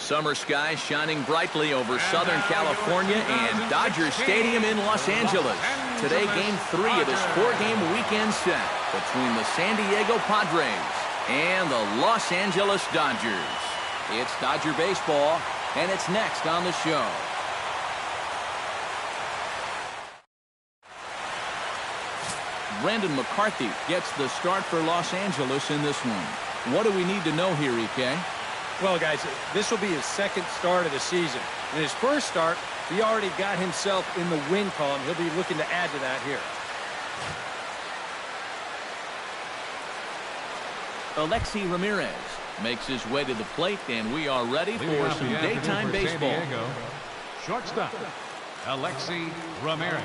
Summer skies shining brightly over Southern California and Dodger Stadium in Los Angeles. Today, Game 3 of this 4-game weekend set between the San Diego Padres and the Los Angeles Dodgers. It's Dodger baseball, and it's next on the show. Brandon McCarthy gets the start for Los Angeles in this one. What do we need to know here, EK? Well, guys, this will be his second start of the season. In his first start, he already got himself in the win column. He'll be looking to add to that here. Alexi Ramirez makes his way to the plate, and we are ready for some daytime baseball. Shortstop, Alexi Ramirez.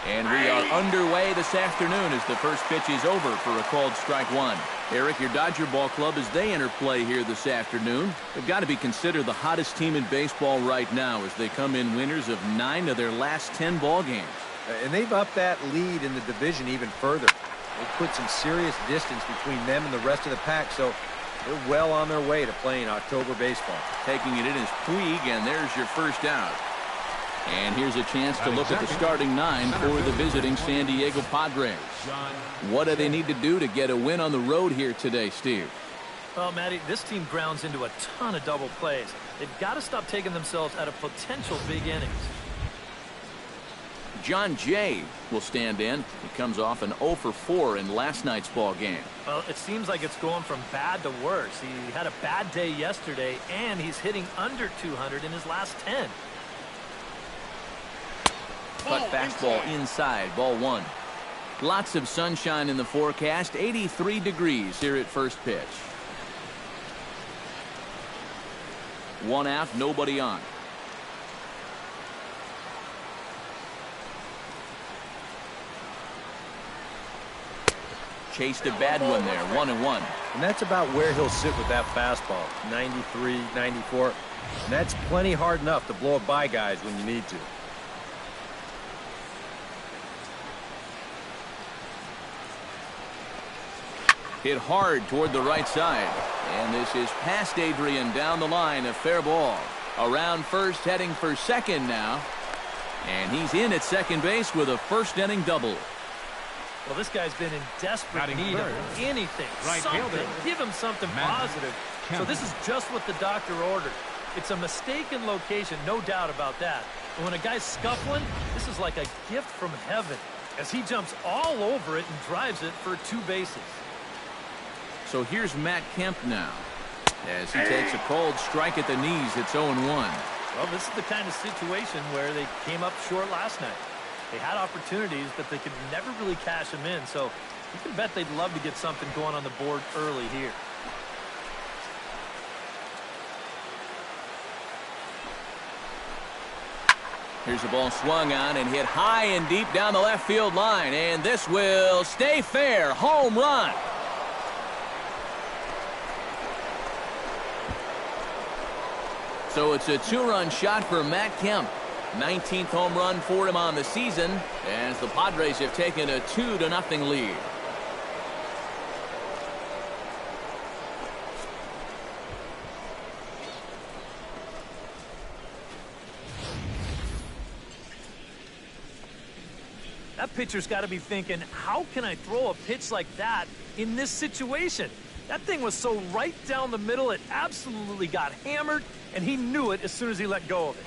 And we are underway this afternoon as the first pitch is over for a called strike one. Eric, your Dodger ball club, as they enter play here this afternoon, they've got to be considered the hottest team in baseball right now as they come in winners of 9 of their last 10 ball games. And they've upped that lead in the division even further. They've put some serious distance between them and the rest of the pack, so they're well on their way to playing October baseball. Taking it in is Puig, and there's your first out. And here's a chance to look at the starting 9 for the visiting San Diego Padres. What do they need to do to get a win on the road here today, Steve? Well, Matty, this team grounds into a ton of double plays. They've got to stop taking themselves out of potential big innings. John Jay will stand in. He comes off an 0 for 4 in last night's ball game. Well, it seems like it's going from bad to worse. He had a bad day yesterday, and he's hitting under 200 in his last 10. Cut fastball inside, ball 1. Lots of sunshine in the forecast, 83 degrees here at first pitch. 1 out, nobody on. Chased a bad one there, 1-1. And that's about where he'll sit with that fastball, 93, 94. And that's plenty hard enough to blow it by guys when you need to. Hit hard toward the right side. And this is past Adrian down the line, a fair ball. Around first, heading for second now. And he's in at second base with a first inning double. Well, this guy's been in desperate need of anything, something. Give him something positive. So this is just what the doctor ordered. It's a mistaken location, no doubt about that. And when a guy's scuffling, this is like a gift from heaven as he jumps all over it and drives it for 2 bases. So here's Matt Kemp now. As he takes a cold strike at the knees, it's 0-1. Well, this is the kind of situation where they came up short last night. They had opportunities, but they could never really cash them in. So you can bet they'd love to get something going on the board early here. Here's a ball swung on and hit high and deep down the left field line. And this will stay fair. Home run. So it's a 2-run shot for Matt Kemp. 19th home run for him on the season as the Padres have taken a 2-0 lead. That pitcher's got to be thinking, how can I throw a pitch like that in this situation? That thing was so right down the middle, it absolutely got hammered, and he knew it as soon as he let go of it.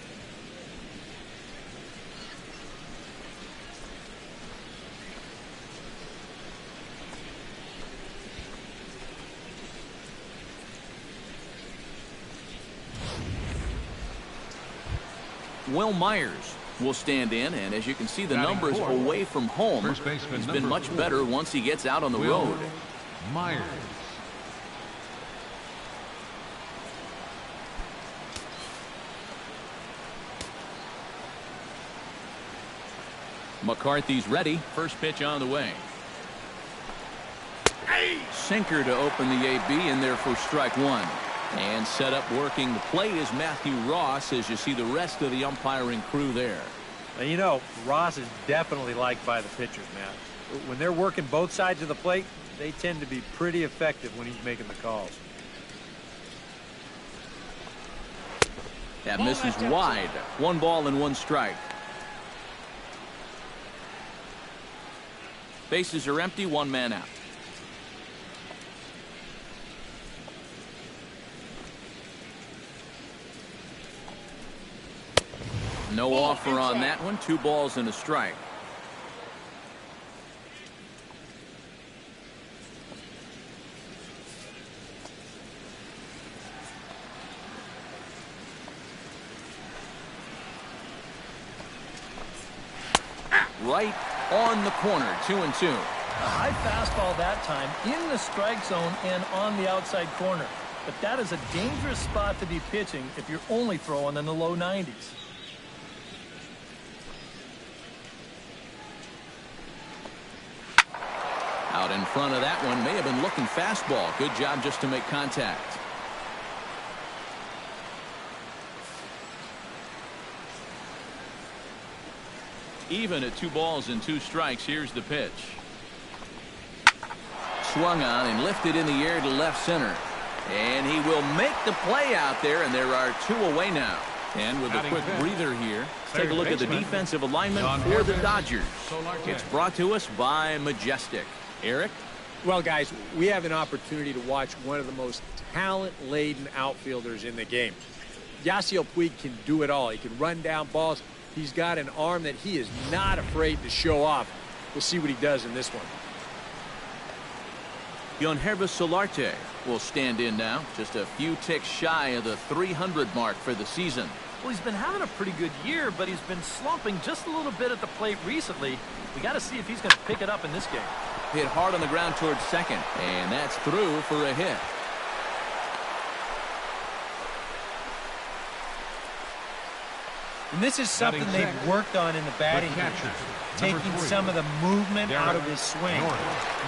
Will Myers will stand in, and as you can see, the numbers away from home, he's been much better once he gets out on the road. Myers. McCarthy's ready. First pitch on the way. Sinker to open the AB in there for strike 1. And set up working the plate is Matthew Ross as you see the rest of the umpiring crew there. And you know, Ross is definitely liked by the pitchers, Matt. When they're working both sides of the plate, they tend to be pretty effective when he's making the calls. That misses wide. 1 ball and 1 strike. Bases are empty, 1 man out. No offer on that one. 2 balls and a strike. Right on the corner. 2-2. A high fastball that time in the strike zone and on the outside corner. But that is a dangerous spot to be pitching if you're only throwing in the low 90s. Out in front of that one. May have been looking fastball. Good job just to make contact. Even at 2 balls and 2 strikes. Here's the pitch. Swung on and lifted in the air to left center. And he will make the play out there, and there are 2 away now. And with a quick breather here, let's take a look at the defensive alignment for the Dodgers. It's brought to us by Majestic. Eric? Well, guys, we have an opportunity to watch one of the most talent-laden outfielders in the game. Yasiel Puig can do it all. He can run down balls. He's got an arm that he is not afraid to show off. We'll see what he does in this one. Yonhervis Solarte will stand in now. Just a few ticks shy of the 300 mark for the season. Well, he's been having a pretty good year, but he's been slumping just a little bit at the plate recently. We got to see if he's going to pick it up in this game. Hit hard on the ground towards second, and that's through for a hit. And this is something they've worked on in the batting cage, taking some of the movement out of his swing.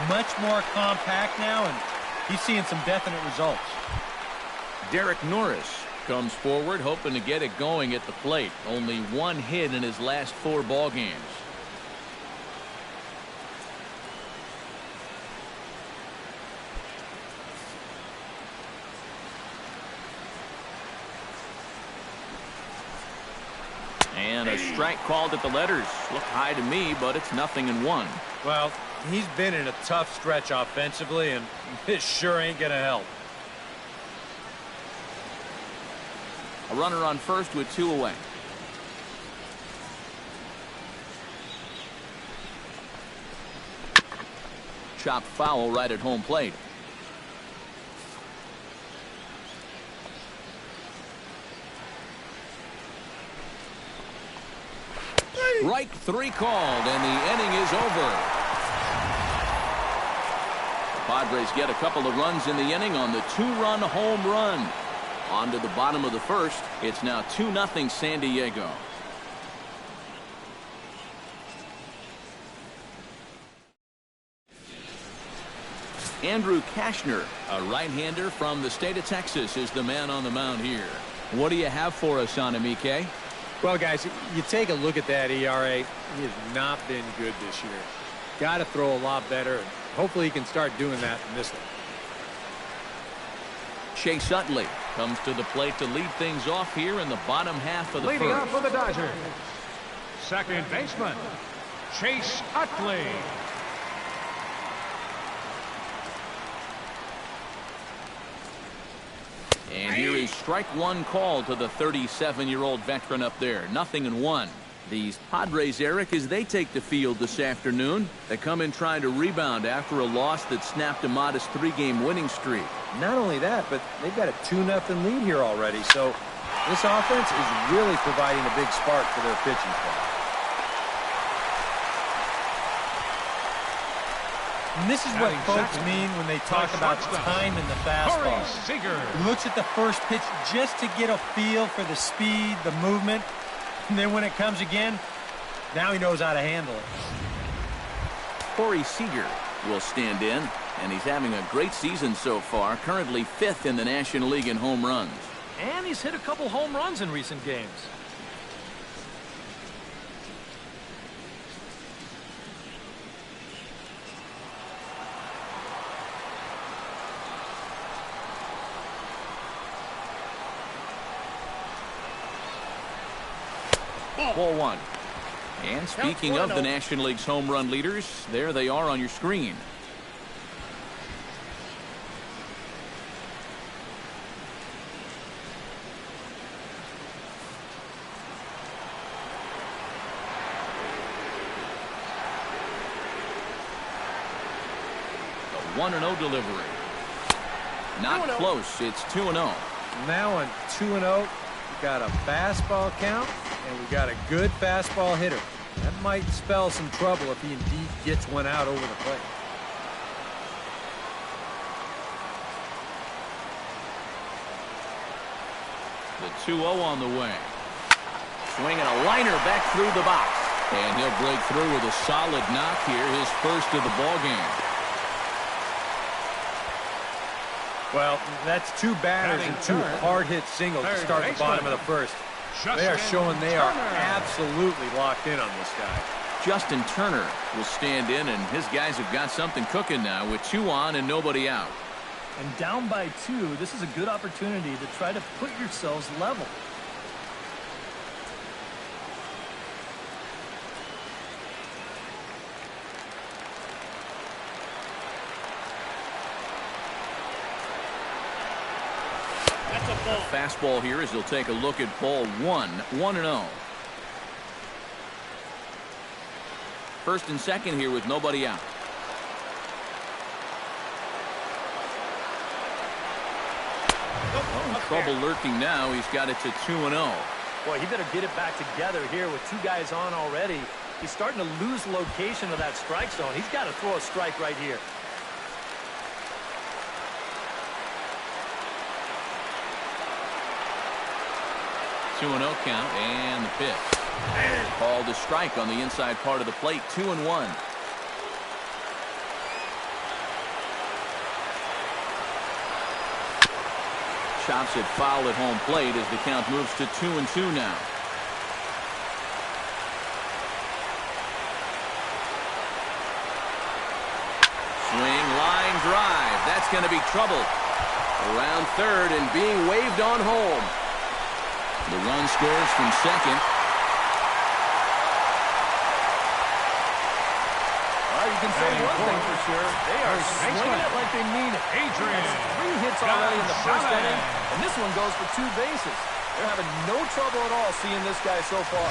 Much more compact now, and he's seeing some definite results. Derek Norris comes forward, hoping to get it going at the plate. Only 1 hit in his last 4 ball games. And a strike called at the letters. Looked high to me, but it's 0-1. Well, he's been in a tough stretch offensively, and this sure ain't going to help. A runner on first with 2 away. Chopped foul right at home plate. Strike 3 called, and the inning is over. The Padres get a couple of runs in the inning on the 2-run home run. On to the bottom of the first. It's now 2-0 San Diego. Andrew Kashner, a right-hander from the state of Texas, is the man on the mound here. What do you have for us on him, EK? Well, guys, you take a look at that ERA. He has not been good this year. Got to throw a lot better, and hopefully he can start doing that in this one. Chase Utley comes to the plate to lead things off here in the bottom half of the Leading first. up for the Dodgers, second baseman, Chase Utley. And here is strike 1 called to the 37-year-old veteran up there. 0-1. These Padres, Eric, as they take the field this afternoon, they come in trying to rebound after a loss that snapped a modest 3-game winning streak. Not only that, but they've got a 2-0 lead here already. So this offense is really providing a big spark for their pitching staff. And this is what folks mean when they talk about time in the fastball. He looks at the first pitch just to get a feel for the speed, the movement, and then when it comes again, now he knows how to handle it. Corey Seager will stand in, and he's having a great season so far, currently 5th in the National League in home runs. And he's hit a couple home runs in recent games. Ball one. And speaking of the National League's home run leaders, there they are on your screen. The 1-0 delivery. Not close. It's 2-0. Now on 2-0, we got a fastball count, and we got a good fastball hitter. That might spell some trouble if he indeed gets one out over the plate. The 2-0 on the way. Swinging a liner back through the box. And he'll break through with a solid knock here, his first of the ball game. Well, that's two batters and two hard-hit singles to start the bottom of the first. They are showing they are absolutely locked in on this guy. Justin Turner will stand in, and his guys have got something cooking now with 2 on and nobody out. And down by 2, this is a good opportunity to try to put yourselves level. The fastball here as he'll take a look at ball 1, 1-0. First and second here with nobody out. Trouble lurking now. He's got it to 2-0. Boy, he better get it back together here with 2 guys on already. He's starting to lose location of that strike zone. He's got to throw a strike right here. Two 2-0 count and the pitch. Called a strike on the inside part of the plate. 2-1. Chops it foul at home plate as the count moves to 2-2 now. Swing, line drive. That's going to be trouble. Around third and being waved on home. The run scores from second. Well, you can say one thing for sure. They are swinging it like they mean it. Adrian. 3 hits already in the first inning, and this one goes for 2 bases. They're having no trouble at all seeing this guy so far.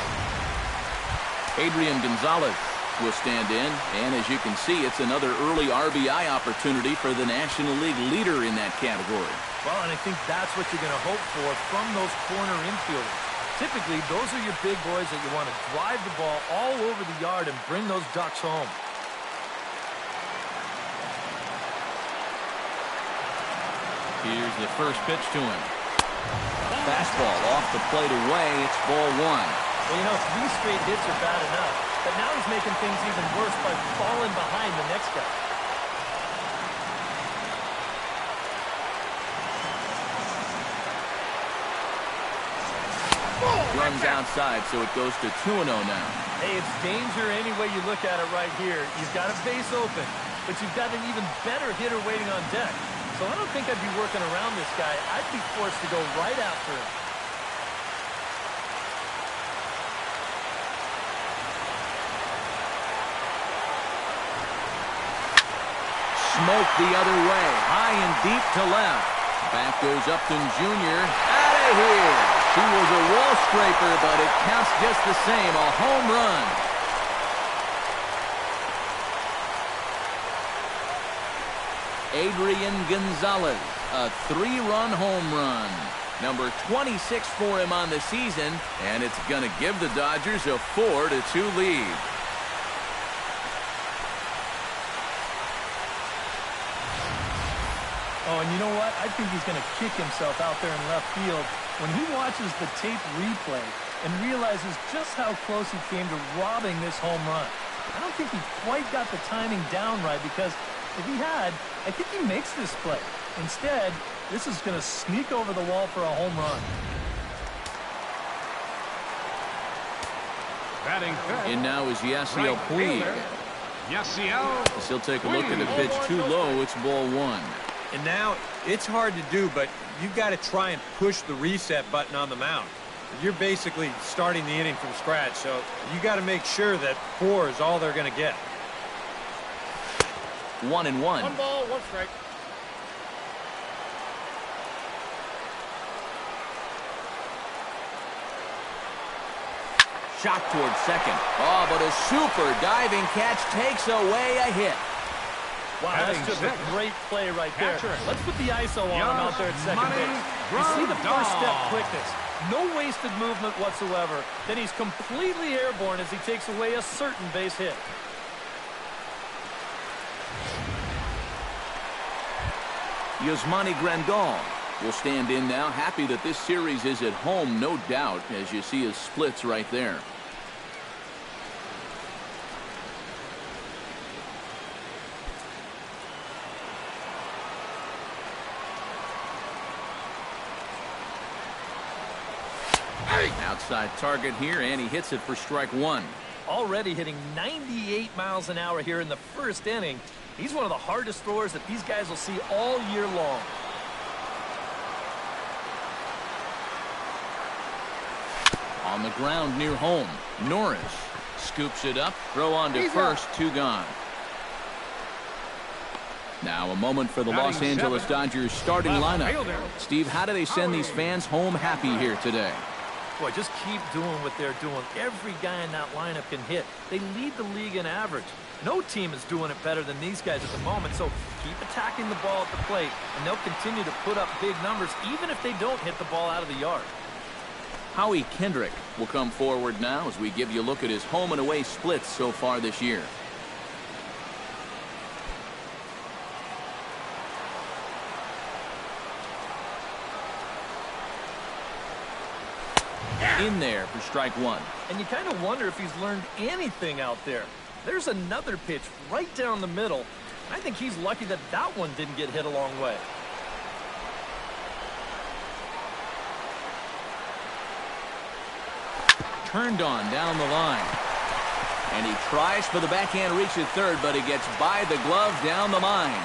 Adrian Gonzalez will stand in, and as you can see, it's another early RBI opportunity for the National League leader in that category. Well, and I think that's what you're going to hope for from those corner infielders. Typically, those are your big boys that you want to drive the ball all over the yard and bring those Ducks home. Here's the first pitch to him. Fastball off the plate away. It's ball 1. Well, you know, 3 straight hits are bad enough, but now he's making things even worse by falling behind the next guy. Runs outside, so it goes to 2-0 now. Hey, it's danger any way you look at it right here. You've got a base open, but you've got an even better hitter waiting on deck. So I don't think I'd be working around this guy. I'd be forced to go right after him. Smoke the other way. High and deep to left. Back goes Upton Jr. Out of here. He was a wall scraper, but it counts just the same. A home run. Adrian Gonzalez, a 3-run home run. Number 26 for him on the season, and it's going to give the Dodgers a 4-2 lead. Oh, and you know what? I think he's going to kick himself out there in left field when he watches the tape replay and realizes just how close he came to robbing this home run. I don't think he quite got the timing down right, because if he had, I think he makes this play. Instead, this is going to sneak over the wall for a home run. Batting fifth. And now is Yasiel Puig. Yasiel. As he'll take a look at the pitch too low. It's ball 1. And now it's hard to do, but you've got to try and push the reset button on the mound. You're basically starting the inning from scratch, so you got to make sure that 4 is all they're going to get. 1-1. 1 ball, 1 strike. Shot towards second. Oh, but a super diving catch takes away a hit. Wow, that's just a great play right there. Let's put the ISO on him out there at second base. You see the first step quickness. No wasted movement whatsoever. Then he's completely airborne as he takes away a certain base hit. Yasmani Grandal will stand in now. Happy that this series is at home, no doubt, as you see his splits right there. Outside target here, and he hits it for strike 1. Already hitting 98 miles an hour here in the first inning. He's one of the hardest throwers that these guys will see all year long. On the ground near home, Norris scoops it up, throw on to first, 2 gone. Now a moment for the Los Angeles Dodgers starting lineup. Steve, how do they send these fans home happy here today? Boy, just keep doing what they're doing. Every guy in that lineup can hit. They lead the league in average. No team is doing it better than these guys at the moment, so keep attacking the ball at the plate, and they'll continue to put up big numbers even if they don't hit the ball out of the yard. Howie Kendrick will come forward now as we give you a look at his home and away splits so far this year. In there for strike 1. And you kind of wonder if he's learned anything out there. There's another pitch right down the middle. I think he's lucky that that one didn't get hit a long way. Turned on down the line. And he tries for the backhand reach at third, but he gets by the glove down the line.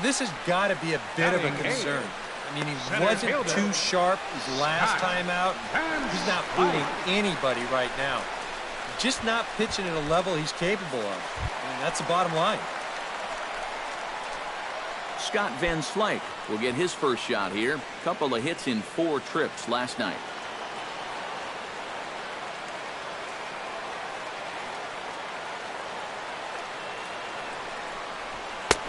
This has got to be a bit of a concern. I mean, he wasn't too sharp his last time out. He's not fooling anybody right now. Just not pitching at a level he's capable of. I mean, that's the bottom line. Scott Van Slyke will get his first shot here. Couple of hits in 4 trips last night.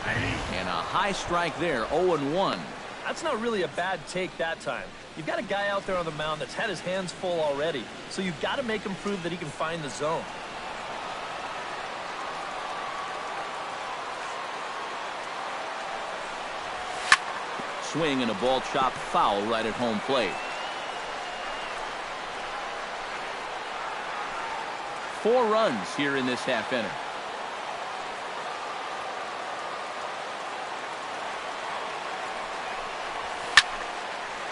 And a high strike there, 0-1. That's not really a bad take that time. You've got a guy out there on the mound that's had his hands full already, so you've got to make him prove that he can find the zone. Swing and a ball chopped foul right at home plate. 4 runs here in this half inning.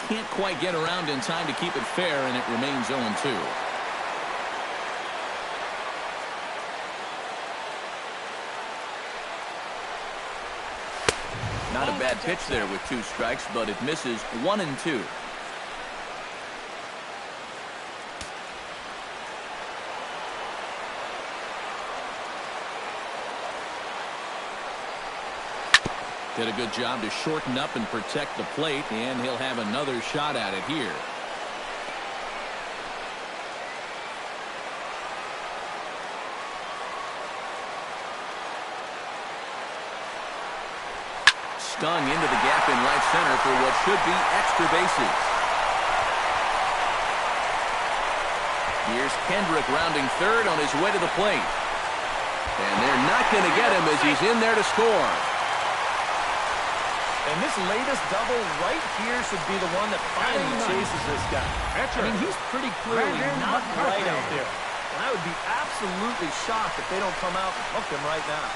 Can't quite get around in time to keep it fair, and it remains 0-2. Not a bad pitch there with 2 strikes, but it misses 1-2. Did a good job to shorten up and protect the plate, and he'll have another shot at it here. Stung into the gap in right center for what should be extra bases. Here's Kendrick rounding third on his way to the plate. And they're not going to get him as he's in there to score. And this latest double right here should be the one that finally chases this guy. I mean, he's pretty clearly not right out there. And I would be absolutely shocked if they don't come out and hook him right now.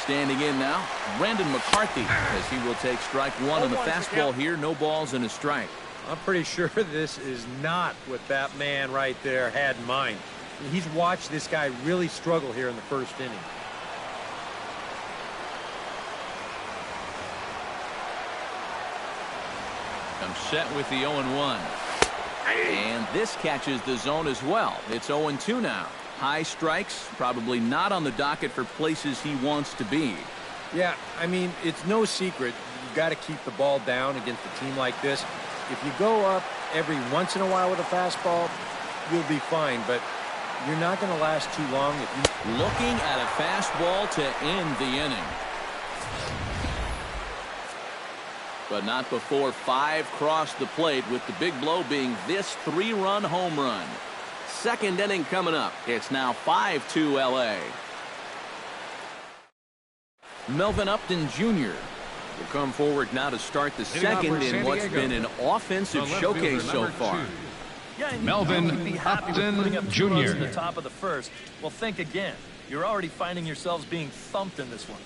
Standing in now, Brandon McCarthy, as he will take strike 1 on the fastball here. No balls and a strike. I'm pretty sure this is not what that man right there had in mind. He's watched this guy really struggle here in the first inning. I'm set with the 0-1. And this catches the zone as well. It's 0-2 now. High strikes, probably not on the docket for places he wants to be. Yeah, I mean, it's no secret. You've got to keep the ball down against a team like this. If you go up every once in a while with a fastball, you'll be fine, but you're not going to last too long. If you... Looking at a fastball to end the inning. But not before 5 crossed the plate, with the big blow being this 3-run home run. Second inning coming up. It's now 5-2 LA. Melvin Upton Jr. will come forward now to start the second in what's been an offensive showcase so far. Yeah, Melvin be happy Upton with putting up 2 runs Jr. in the top of the first. Well, think again. You're already finding yourselves being thumped in this one.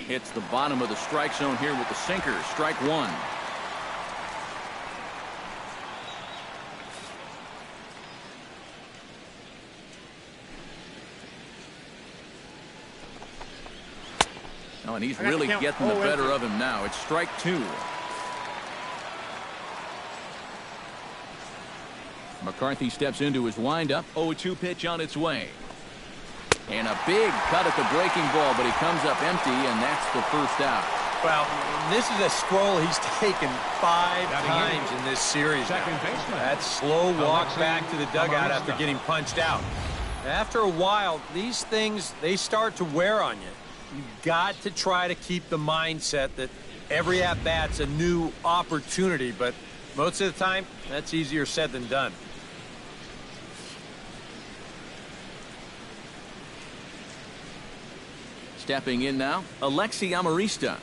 Hits the bottom of the strike zone here with the sinker. Strike 1. Oh, and he's really getting the better of him now. It's strike 2. McCarthy steps into his windup. 0-2 pitch on its way. And a big cut at the breaking ball, but he comes up empty, and that's the first out. Well, this is a stroll he's taken 5 times in this series. That slow walk back to the dugout after getting punched out. After a while, these things, they start to wear on you. You've got to try to keep the mindset that every at-bat's a new opportunity, but most of the time, that's easier said than done. Stepping in now, Alexi Amarista.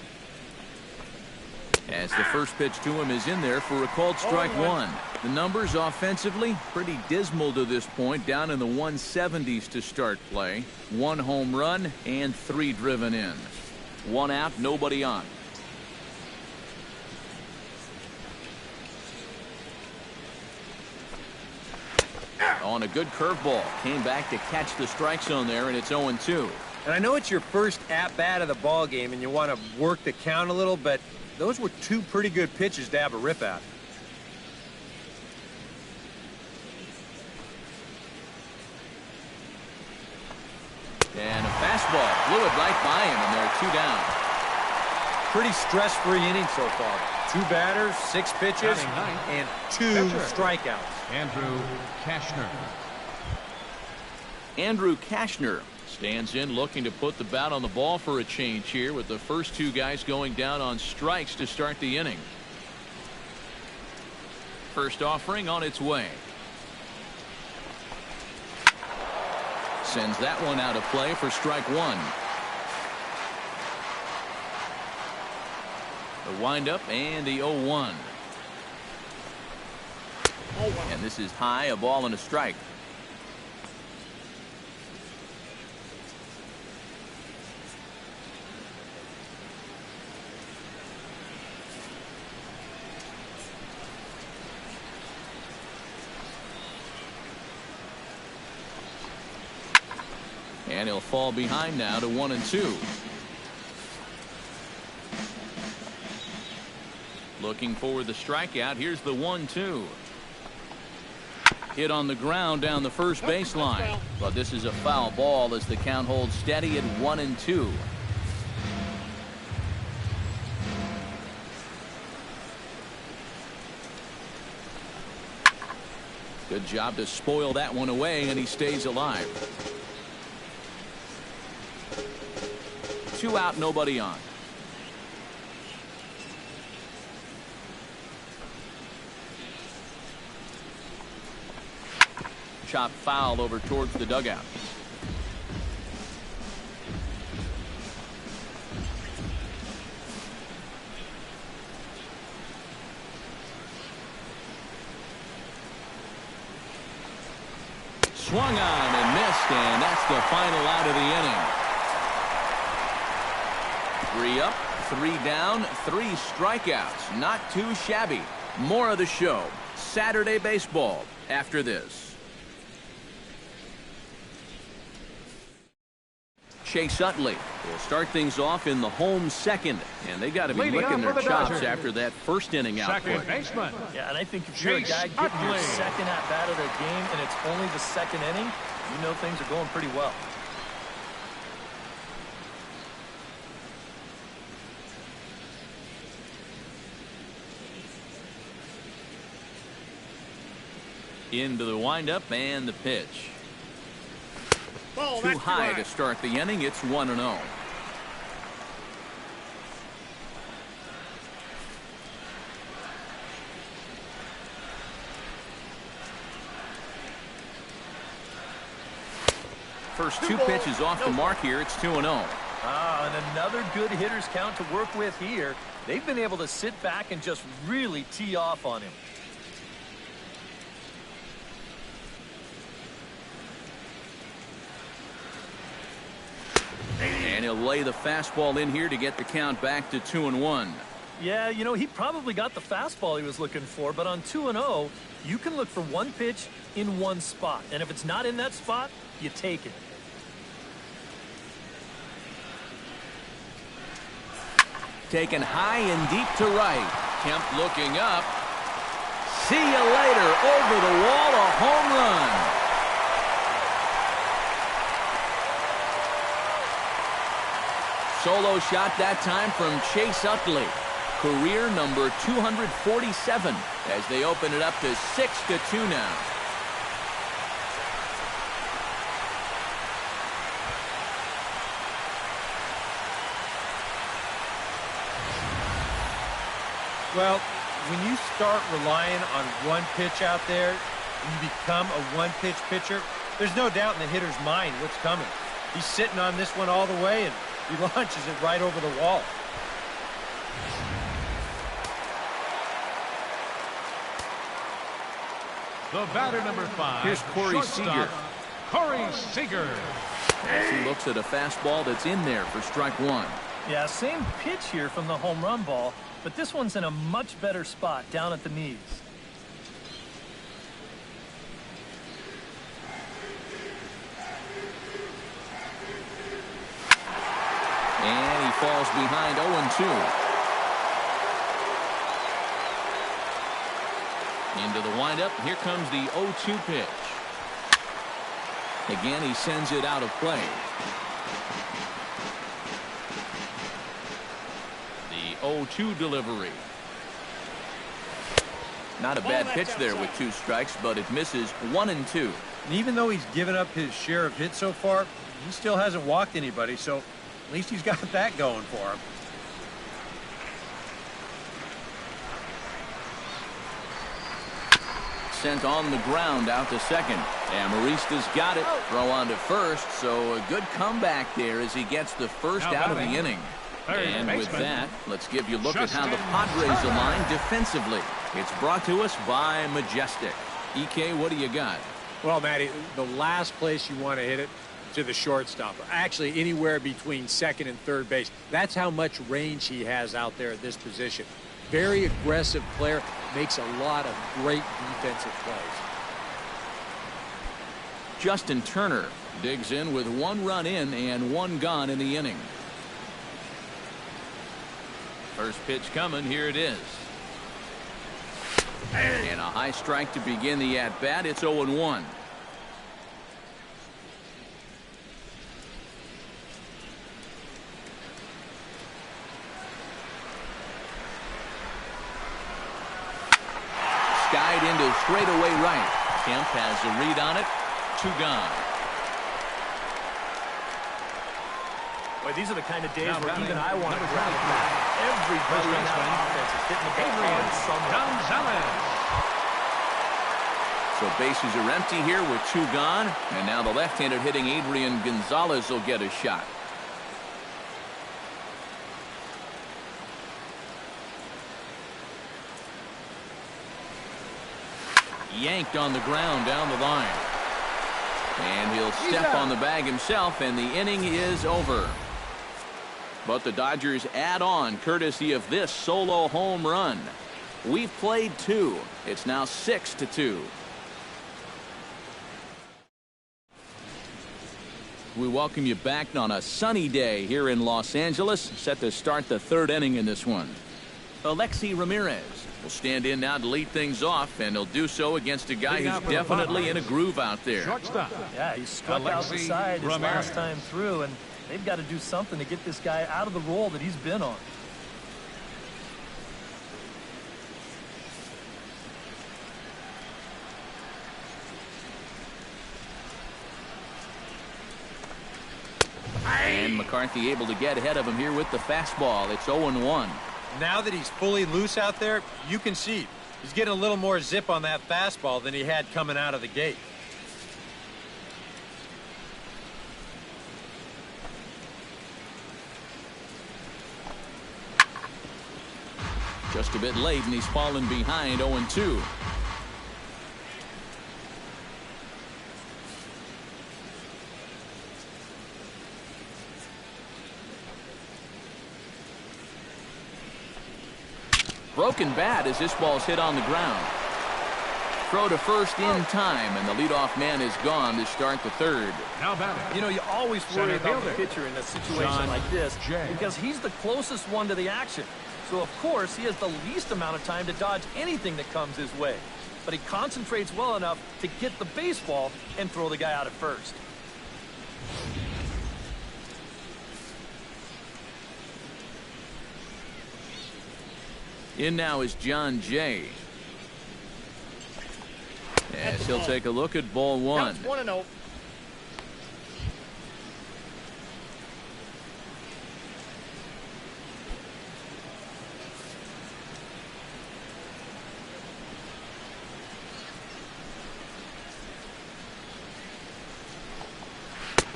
As the first pitch to him is in there for a called strike 1. The numbers offensively pretty dismal to this point, down in the 170s to start play. 1 home run and 3 driven in. 1 out, nobody on. On a good curveball, came back to catch the strike zone there, and it's 0-2. And I know it's your first at-bat of the ball game and you want to work the count a little, but those were 2 pretty good pitches to have a rip at. And a fastball blew it right by him, and they're 2 down. Pretty stress-free inning so far. 2 batters, 6 pitches, and 2 strikeouts. Andrew Kashner stands in, looking to put the bat on the ball for a change here, with the first 2 guys going down on strikes to start the inning. First offering on its way. Sends that one out of play for strike 1. The windup and the 0-1. And this is high, a ball and a strike. And he'll fall behind now to 1-2. Looking for the strikeout. Here's the 1-2. Hit on the ground down the first baseline. But this is a foul ball as the count holds steady at 1-2. Good job to spoil that one away, and he stays alive. 2 out, nobody on. Chop foul over towards the dugout. Swung on and missed, and that's the final out of the inning. 3 up, 3 down, 3 strikeouts. Not too shabby. More of the show. Saturday baseball after this. Chase Utley will start things off in the home second, and they got to be licking their chops after that first inning output. Second baseman. Yeah, and I think if you're a guy getting your second at bat of the game and it's only the second inning, you know things are going pretty well. Into the windup and the pitch. Too high to start the inning. It's 1-0. First 2 pitches off the mark here. It's 2-0. Ah, and another good hitter's count to work with here. They've been able to sit back and just really tee off on him. And he'll lay the fastball in here to get the count back to 2-1. Yeah, you know, he probably got the fastball he was looking for, but on 2-0, you can look for one pitch in one spot. And if it's not in that spot, you take it. Taken high and deep to right. Kemp looking up. See you later. Over the wall, a home run. Solo shot that time from Chase Utley. Career number 247 as they open it up to 6-2 now. Well, when you start relying on one pitch out there and you become a one-pitch pitcher, there's no doubt in the hitter's mind what's coming. He's sitting on this one all the way, and he launches it right over the wall. The batter, number 5. Here's Corey Seager. Corey Seager. As he looks at a fastball that's in there for strike 1. Yeah, same pitch here from the home run ball, but this one's in a much better spot down at the knees. And he falls behind 0-2. Into the windup. Here comes the 0-2 pitch. Again, he sends it out of play. The 0-2 delivery. Not a bad pitch there with 2 strikes, but it misses 1 and 2. And even though he's given up his share of hits so far, he still hasn't walked anybody, so at least he's got that going for him. Sent on the ground out to second. And Marista's got it. Throw on to first, so a good comeback there as he gets the first out of the inning. And with that, let's give you a look at how the Padres align defensively. It's brought to us by Majestic. EK, what do you got? Well, Matty, the last place you want to hit it, to the shortstop. Actually, anywhere between second and third base. That's how much range he has out there at this position. Very aggressive player, makes a lot of great defensive plays. Justin Turner digs in with 1 run in and 1 gone in the inning. First pitch coming. Here it is. And a high strike to begin the at-bat. It's 0-1. Skied into straightaway right. Kemp has a read on it. 2 gone. Boy, these are the kind of days where even I want to grab a bat. Everybody in that offense is hitting the ball hard somewhere. So bases are empty here with 2 gone. And now the left-handed hitting Adrian Gonzalez will get a shot. Yanked on the ground down the line. And he'll step on the bag himself, and the inning is over. But the Dodgers add on courtesy of this solo home run. We've played 2. It's now 6-2. We welcome you back on a sunny day here in Los Angeles, set to start the 3rd inning in this one. Alexi Ramirez will stand in now to lead things off, and he'll do so against a guy who's definitely in a groove out there. Shortstop. Yeah, he struck out the side his last time through, and they've got to do something to get this guy out of the role that he's been on. And McCarthy able to get ahead of him here with the fastball. It's 0-1. Now that he's fully loose out there, you can see he's getting a little more zip on that fastball than he had coming out of the gate. Just a bit late, and he's fallen behind 0-2. Broken bat as this ball's hit on the ground. Throw to first in time, and the leadoff man is gone to start the 3rd. Now batting. You know, you always worry about the pitcher in a situation like this Jay. because he's the closest one to the action. So, of course, he has the least amount of time to dodge anything that comes his way. But he concentrates well enough to get the baseball and throw the guy out at first. In now is John Jay. As he'll take a look at ball 1. 1-0.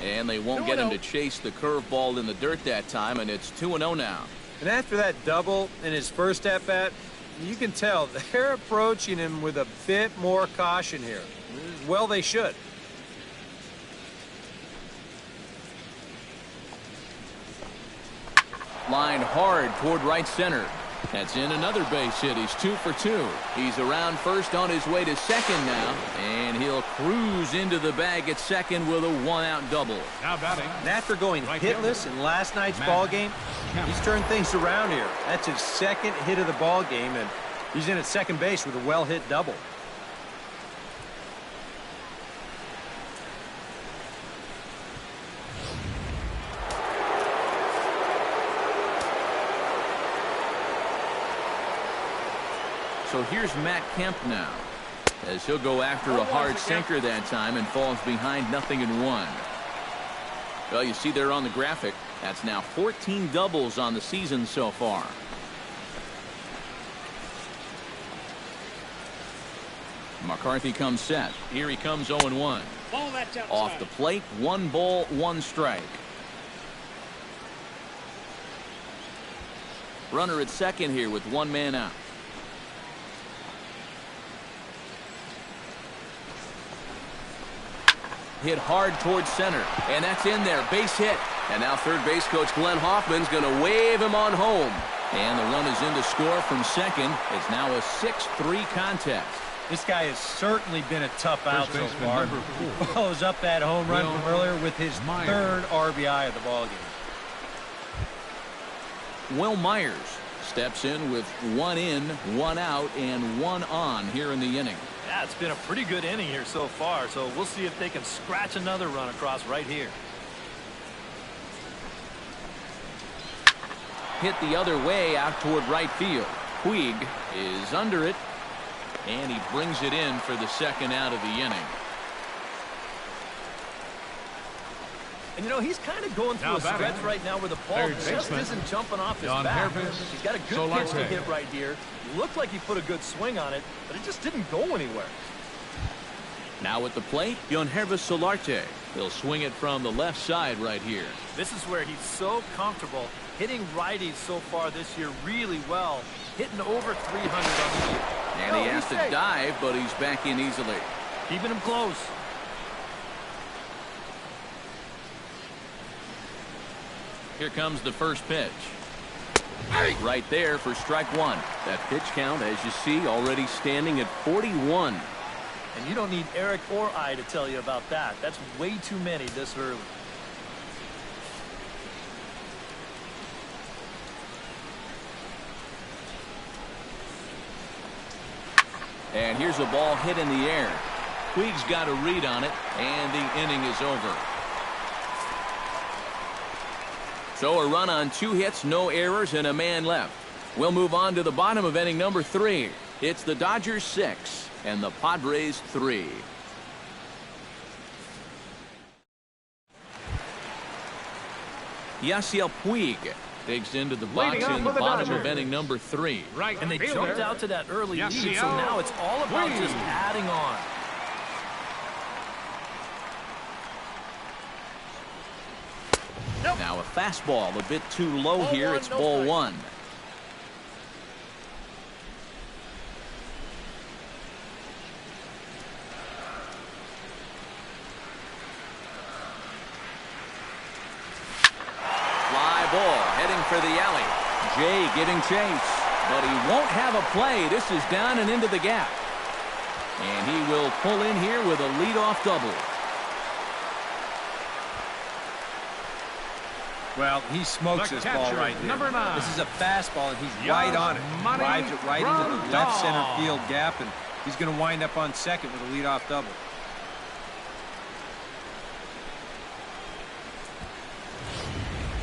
And they won't get him to chase the curveball in the dirt that time, and it's 2-0 now. And after that double in his first at-bat, you can tell they're approaching him with a bit more caution here. Well, they should. Line hard toward right center. That's in another base hit. He's 2 for 2. He's around first on his way to second now, and he'll cruise into the bag at second with a 1-out double. Now batting. And after going hitless in last night's ball game, he's turned things around here. That's his 2nd hit of the ball game, and he's in at second base with a well-hit double. So here's Matt Kemp now, as he'll go after a hard sinker that time and falls behind 0-1. Well, you see there on the graphic, that's now 14 doubles on the season so far. McCarthy comes set. Here he comes 0-1. Off the plate, 1 ball, 1 strike. Runner at second here with 1 man out. Hit hard towards center, and that's in there. Base hit. And now third base coach Glenn Hoffman's going to wave him on home. And the run is in to score from second. It's now a 6-3 contest. This guy has certainly been a tough out so far. Follows up that home run from earlier with his 3rd RBI of the ballgame. Will Myers steps in with 1 in, 1 out, and 1 on here in the inning. Yeah, it's been a pretty good inning here so far, so we'll see if they can scratch another run across right here. Hit the other way out toward right field. Puig is under it, and he brings it in for the 2nd out of the inning. And, you know, he's kind of going through a stretch right now where the ball just isn't jumping off his bat. He's got a good pitch to hit right here. Looked like he put a good swing on it, but it just didn't go anywhere. Now at the plate, Yonhervis Solarte. He'll swing it from the left side right here. This is where he's so comfortable hitting righties so far this year really well, hitting over 300 on the year. And he has to dive, but he's back in easily. Keeping him close. Here comes the first pitch. Right there for strike one. That pitch count, as you see, already standing at 41. And you don't need Eric or I to tell you about that. That's way too many this early. And here's a ball hit in the air. Puig's got a read on it, and the inning is over. So a run on 2 hits, no errors, and a man left. We'll move on to the bottom of inning number 3. It's the Dodgers 6 and the Padres 3. Yasiel Puig digs into the box in the bottom of inning number 3. And they jumped out to that early lead, so now it's all about just adding on. Now a fastball a bit too low here. It's ball 1. Fly ball heading for the alley. Jay giving chase, but he won't have a play. This is down and into the gap. And he will pull in here with a leadoff double. Well, he smokes this ball right there. Number 9. This is a fastball, and he's right on it. Drives it right into the left center field gap, and he's going to wind up on second with a leadoff double.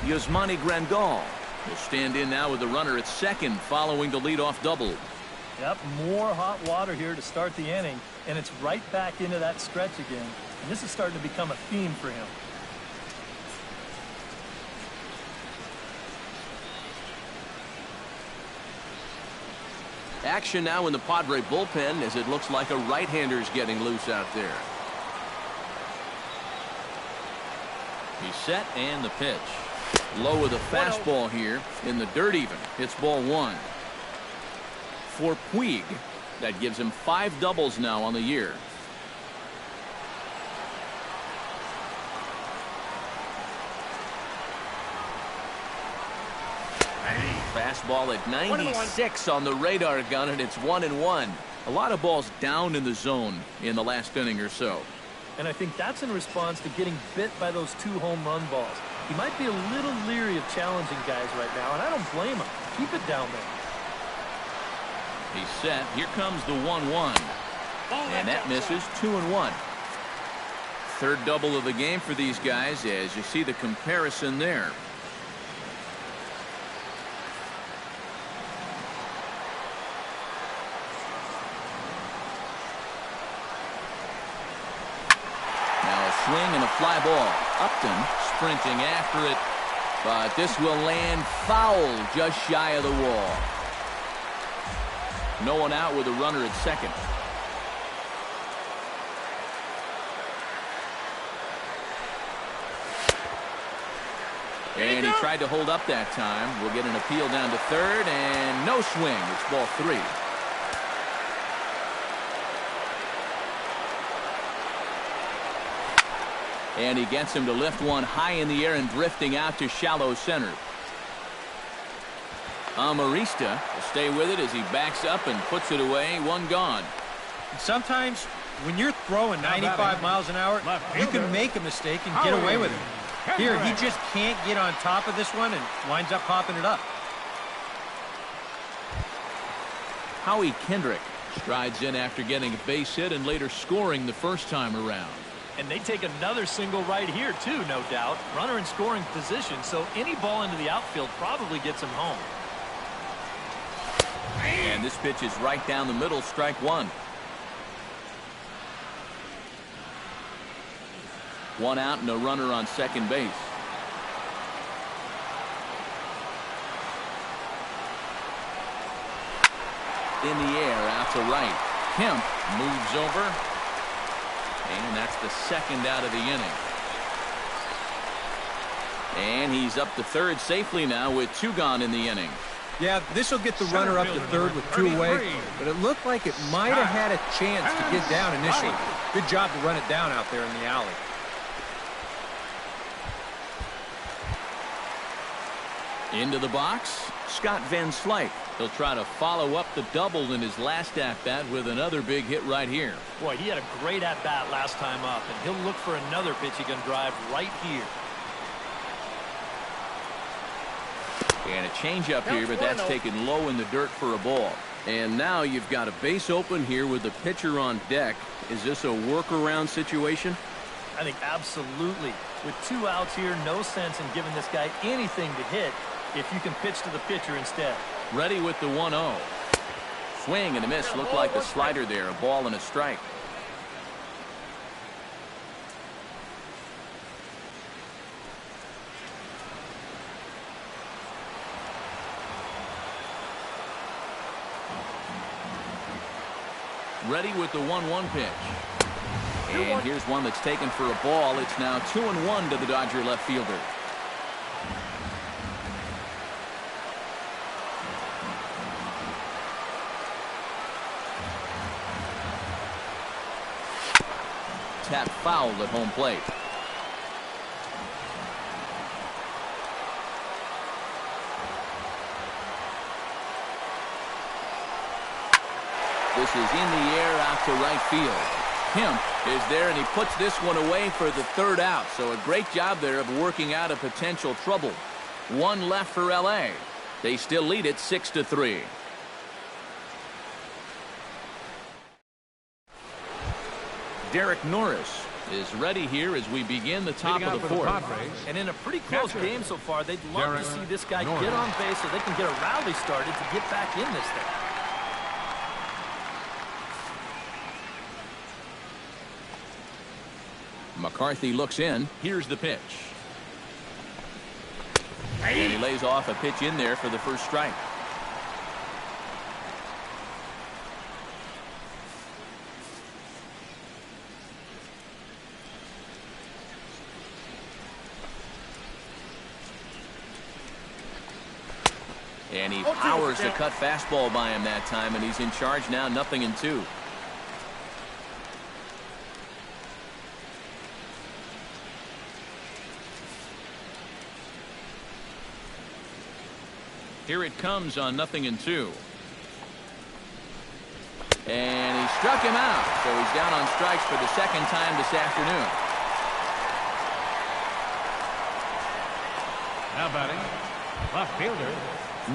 Yasmani Grandal will stand in now with the runner at second following the leadoff double. Yep, more hot water here to start the inning, and it's right back into that stretch again. And this is starting to become a theme for him. Action now in the Padre bullpen as it looks like a right-hander's getting loose out there. He's set and the pitch. Low with a fastball here in the dirt even. It's ball 1. For Puig, that gives him 5 doubles now on the year. Fastball at 96 on the radar gun, and it's 1-1. A lot of balls down in the zone in the last inning or so. And I think that's in response to getting bit by those 2 home run balls. He might be a little leery of challenging guys right now, and I don't blame him. Keep it down there. He's set. Here comes the 1-1. And that misses. 2-1. Third double of the game for these guys as you see the comparison there. Swing and a fly ball. Upton sprinting after it, but this will land foul just shy of the wall. No one out with a runner at second. And he tried to hold up that time. We'll get an appeal down to third, and no swing. It's ball 3. And he gets him to lift one high in the air and drifting out to shallow center. Amarista will stay with it as he backs up and puts it away. 1 gone. Sometimes when you're throwing 95 miles an hour, you can make a mistake and get away with it. Here, he just can't get on top of this one and winds up popping it up. Howie Kendrick strides in after getting a base hit and later scoring the first time around. And they take another single right here, too, no doubt. Runner in scoring position, so any ball into the outfield probably gets him home. And this pitch is right down the middle, strike 1. 1 out and a runner on second base. In the air, out to right. Kemp moves over. And that's the second out of the inning. And he's up to third safely now with 2 gone in the inning. Yeah, this will get the runner up to third with 2 away, but it looked like it might have had a chance to get down initially. Good job to run it down out there in the alley. Into the box, Scott Van Slyke. He'll try to follow up the double in his last at-bat with another big hit right here. Boy, he had a great at-bat last time up, and he'll look for another pitch he can drive right here. And a changeup here, but that's taken low in the dirt for a ball. And now you've got a base open here with the pitcher on deck. Is this a workaround situation? I think absolutely. With 2 outs here, no sense in giving this guy anything to hit if you can pitch to the pitcher instead. Ready with the 1-0. Swing and a miss. Looked like the slider there. A ball and a strike. Ready with the 1-1 pitch. And here's one that's taken for a ball. It's now 2-1 to the Dodger left fielder. Tap foul at home plate. This is in the air out to right field. Kemp is there, and he puts this one away for the 3rd out. So a great job there of working out a potential trouble. 1 left for L.A. They still lead it 6-3. Derek Norris is ready here as we begin the top of the 4th. And in a pretty close game so far, they'd love to see this guy get on base so they can get a rally started to get back in this thing. McCarthy looks in. Here's the pitch. And he lays off a pitch in there for the first strike. And he powers the cut fastball by him that time, and he's in charge now, 0-2. Here it comes on 0-2. And he struck him out, so he's down on strikes for the 2nd time this afternoon. Now batting, left fielder,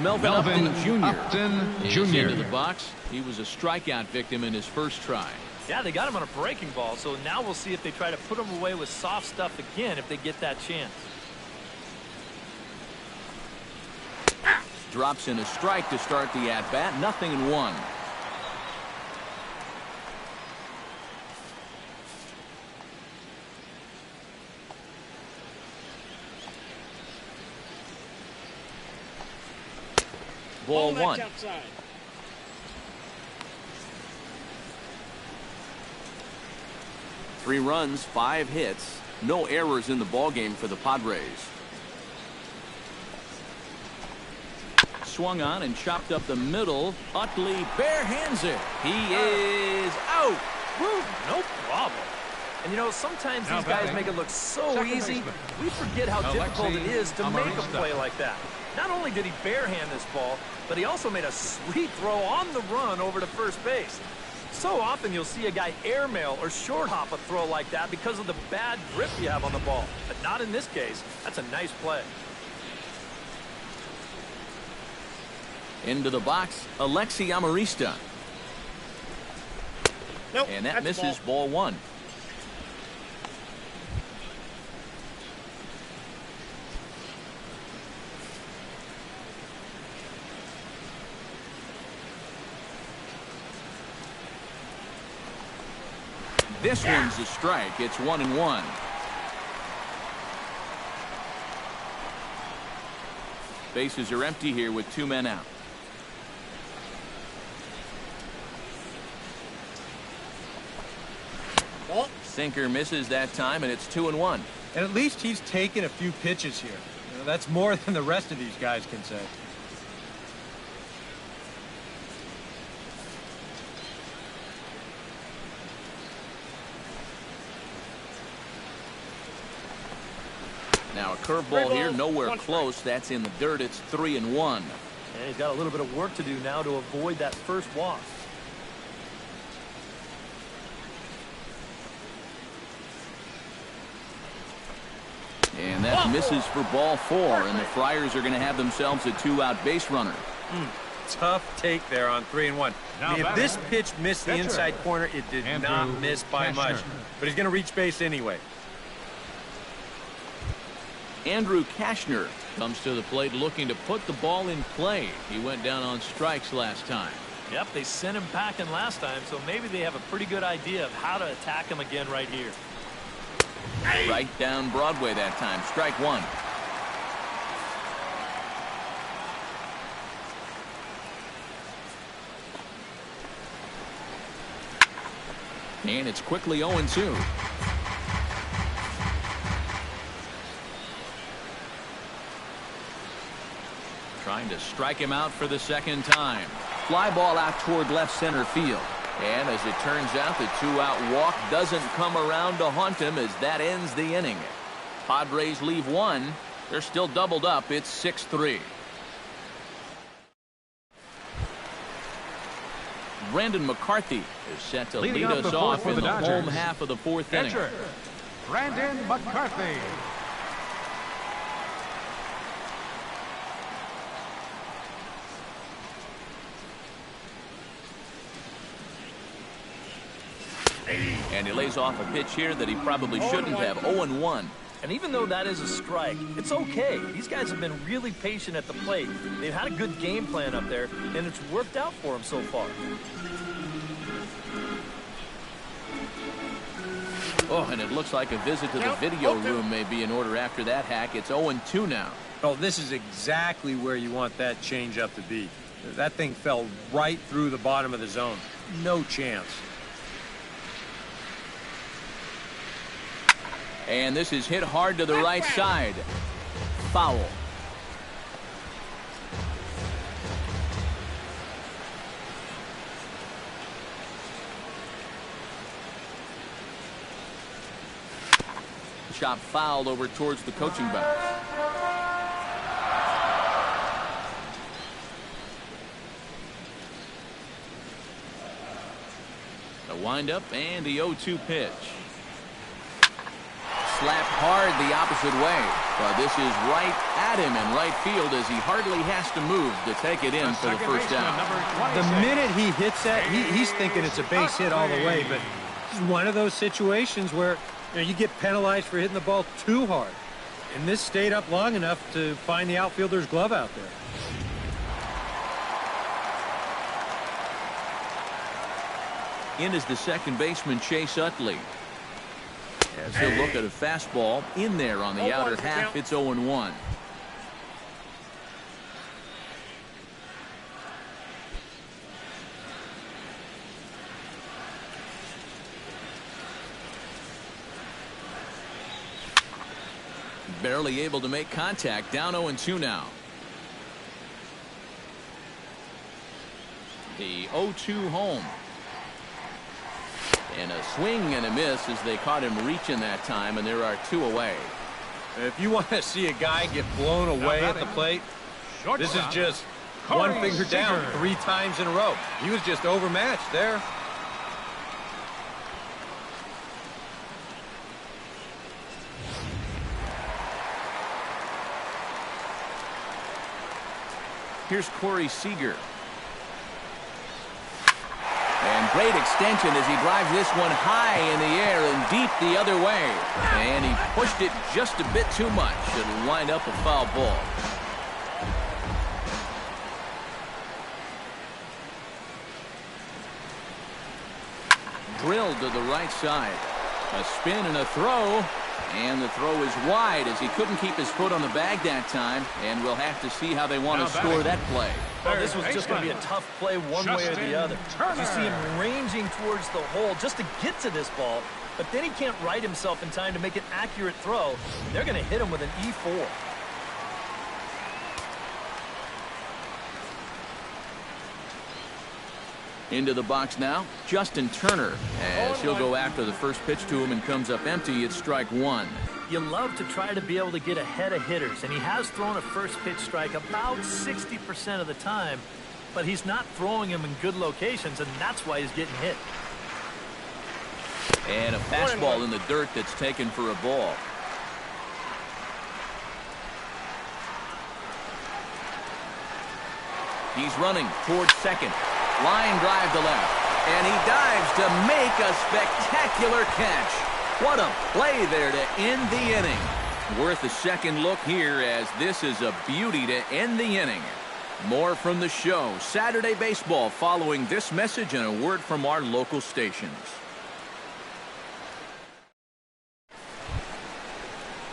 Melvin Upton Jr. Upton is Jr. into the box. He was a strikeout victim in his first try. Yeah, they got him on a breaking ball, so now we'll see if they try to put him away with soft stuff again if they get that chance. Drops in a strike to start the at-bat. 0-1. Ball 1. Three runs, 5 hits, no errors in the ballgame for the Padres. Swung on and chopped up the middle. Utley barehands it. He is out. Woo, no problem. And you know, sometimes these guys make it look so easy, we forget how difficult it is to make a play like that. Not only did he barehand this ball, but he also made a sweet throw on the run over to first base. So often you'll see a guy airmail or short hop a throw like that because of the bad grip you have on the ball. But not in this case. That's a nice play. Into the box, Alexi Amarista. Nope, and that misses ball 1. This one's a strike. It's 1-1. Bases are empty here with 2 men out. Sinker misses that time, and it's 2-1. And at least he's taken a few pitches here. You know, that's more than the rest of these guys can say. Now a curveball here, nowhere close. That's in the dirt. It's 3-1. And he's got a little bit of work to do now to avoid that first walk. And that misses for ball 4, and the Friars are going to have themselves a 2-out base runner. Tough take there on 3-1. I mean, if this pitch missed the inside corner, it did not miss by much. But he's going to reach base anyway. Andrew Kashner comes to the plate looking to put the ball in play. He went down on strikes last time. Yep, they sent him packing last time, so maybe they have a pretty good idea of how to attack him again right here. Right down Broadway that time. Strike 1. And it's quickly 0-2. Trying to strike him out for the second time. Fly ball out toward left center field. And as it turns out, the 2-out walk doesn't come around to haunt him as that ends the inning. Padres leave 1. They're still doubled up. It's 6-3. Brandon McCarthy is set to lead us off in the home half of the 4th inning. Brandon McCarthy. And he lays off a pitch here that he probably shouldn't have. 0-1. And even though that is a strike, it's okay. These guys have been really patient at the plate. They've had a good game plan up there, and it's worked out for them so far. Oh, and it looks like a visit to the video room may be in order after that hack. It's 0-2 now. Oh, this is exactly where you want that changeup to be. That thing fell right through the bottom of the zone. No chance. And this is hit hard to the right side. Foul. Shot fouled over towards the coaching box. The windup and the 0-2 pitch. Slapped hard the opposite way, but this is right at him in right field as he hardly has to move to take it in for the first down. The minute he hits that, he's thinking it's a base hit all the way, but it's one of those situations where you get penalized for hitting the ball too hard. And this stayed up long enough to find the outfielder's glove out there. In is the second baseman, Chase Utley. As he'll look at a fastball in there on the outer half, it's 0-1. Barely able to make contact. Down 0-2 now. The 0-2 home. And a swing and a miss as they caught him reaching that time, and there are 2 away. If you want to see a guy get blown away at the plate, this is just one finger down 3 times in a row. He was just overmatched there. Here's Corey Seager. And great extension as he drives this one high in the air and deep the other way. And he pushed it just a bit too much. It'll wind up a foul ball. Drilled to the right side. A spin and a throw. And the throw is wide as he couldn't keep his foot on the bag that time. And we'll have to see how they want to score that play. Well, this was just going to be a tough play one way or the other. You see him ranging towards the hole just to get to this ball, but then he can't right himself in time to make an accurate throw. They're going to hit him with an E4. Into the box now, Justin Turner, as he'll go after the first pitch to him and comes up empty. It's strike one. You love to try to be able to get ahead of hitters, and he has thrown a first pitch strike about 60% of the time, but he's not throwing them in good locations, and that's why he's getting hit. And a fastball in the dirt that's taken for a ball. He's running towards second. Line drive to left. And he dives to make a spectacular catch. What a play there to end the inning. Worth a second look here, as this is a beauty to end the inning. More from the show. Saturday Baseball following this message and a word from our local stations.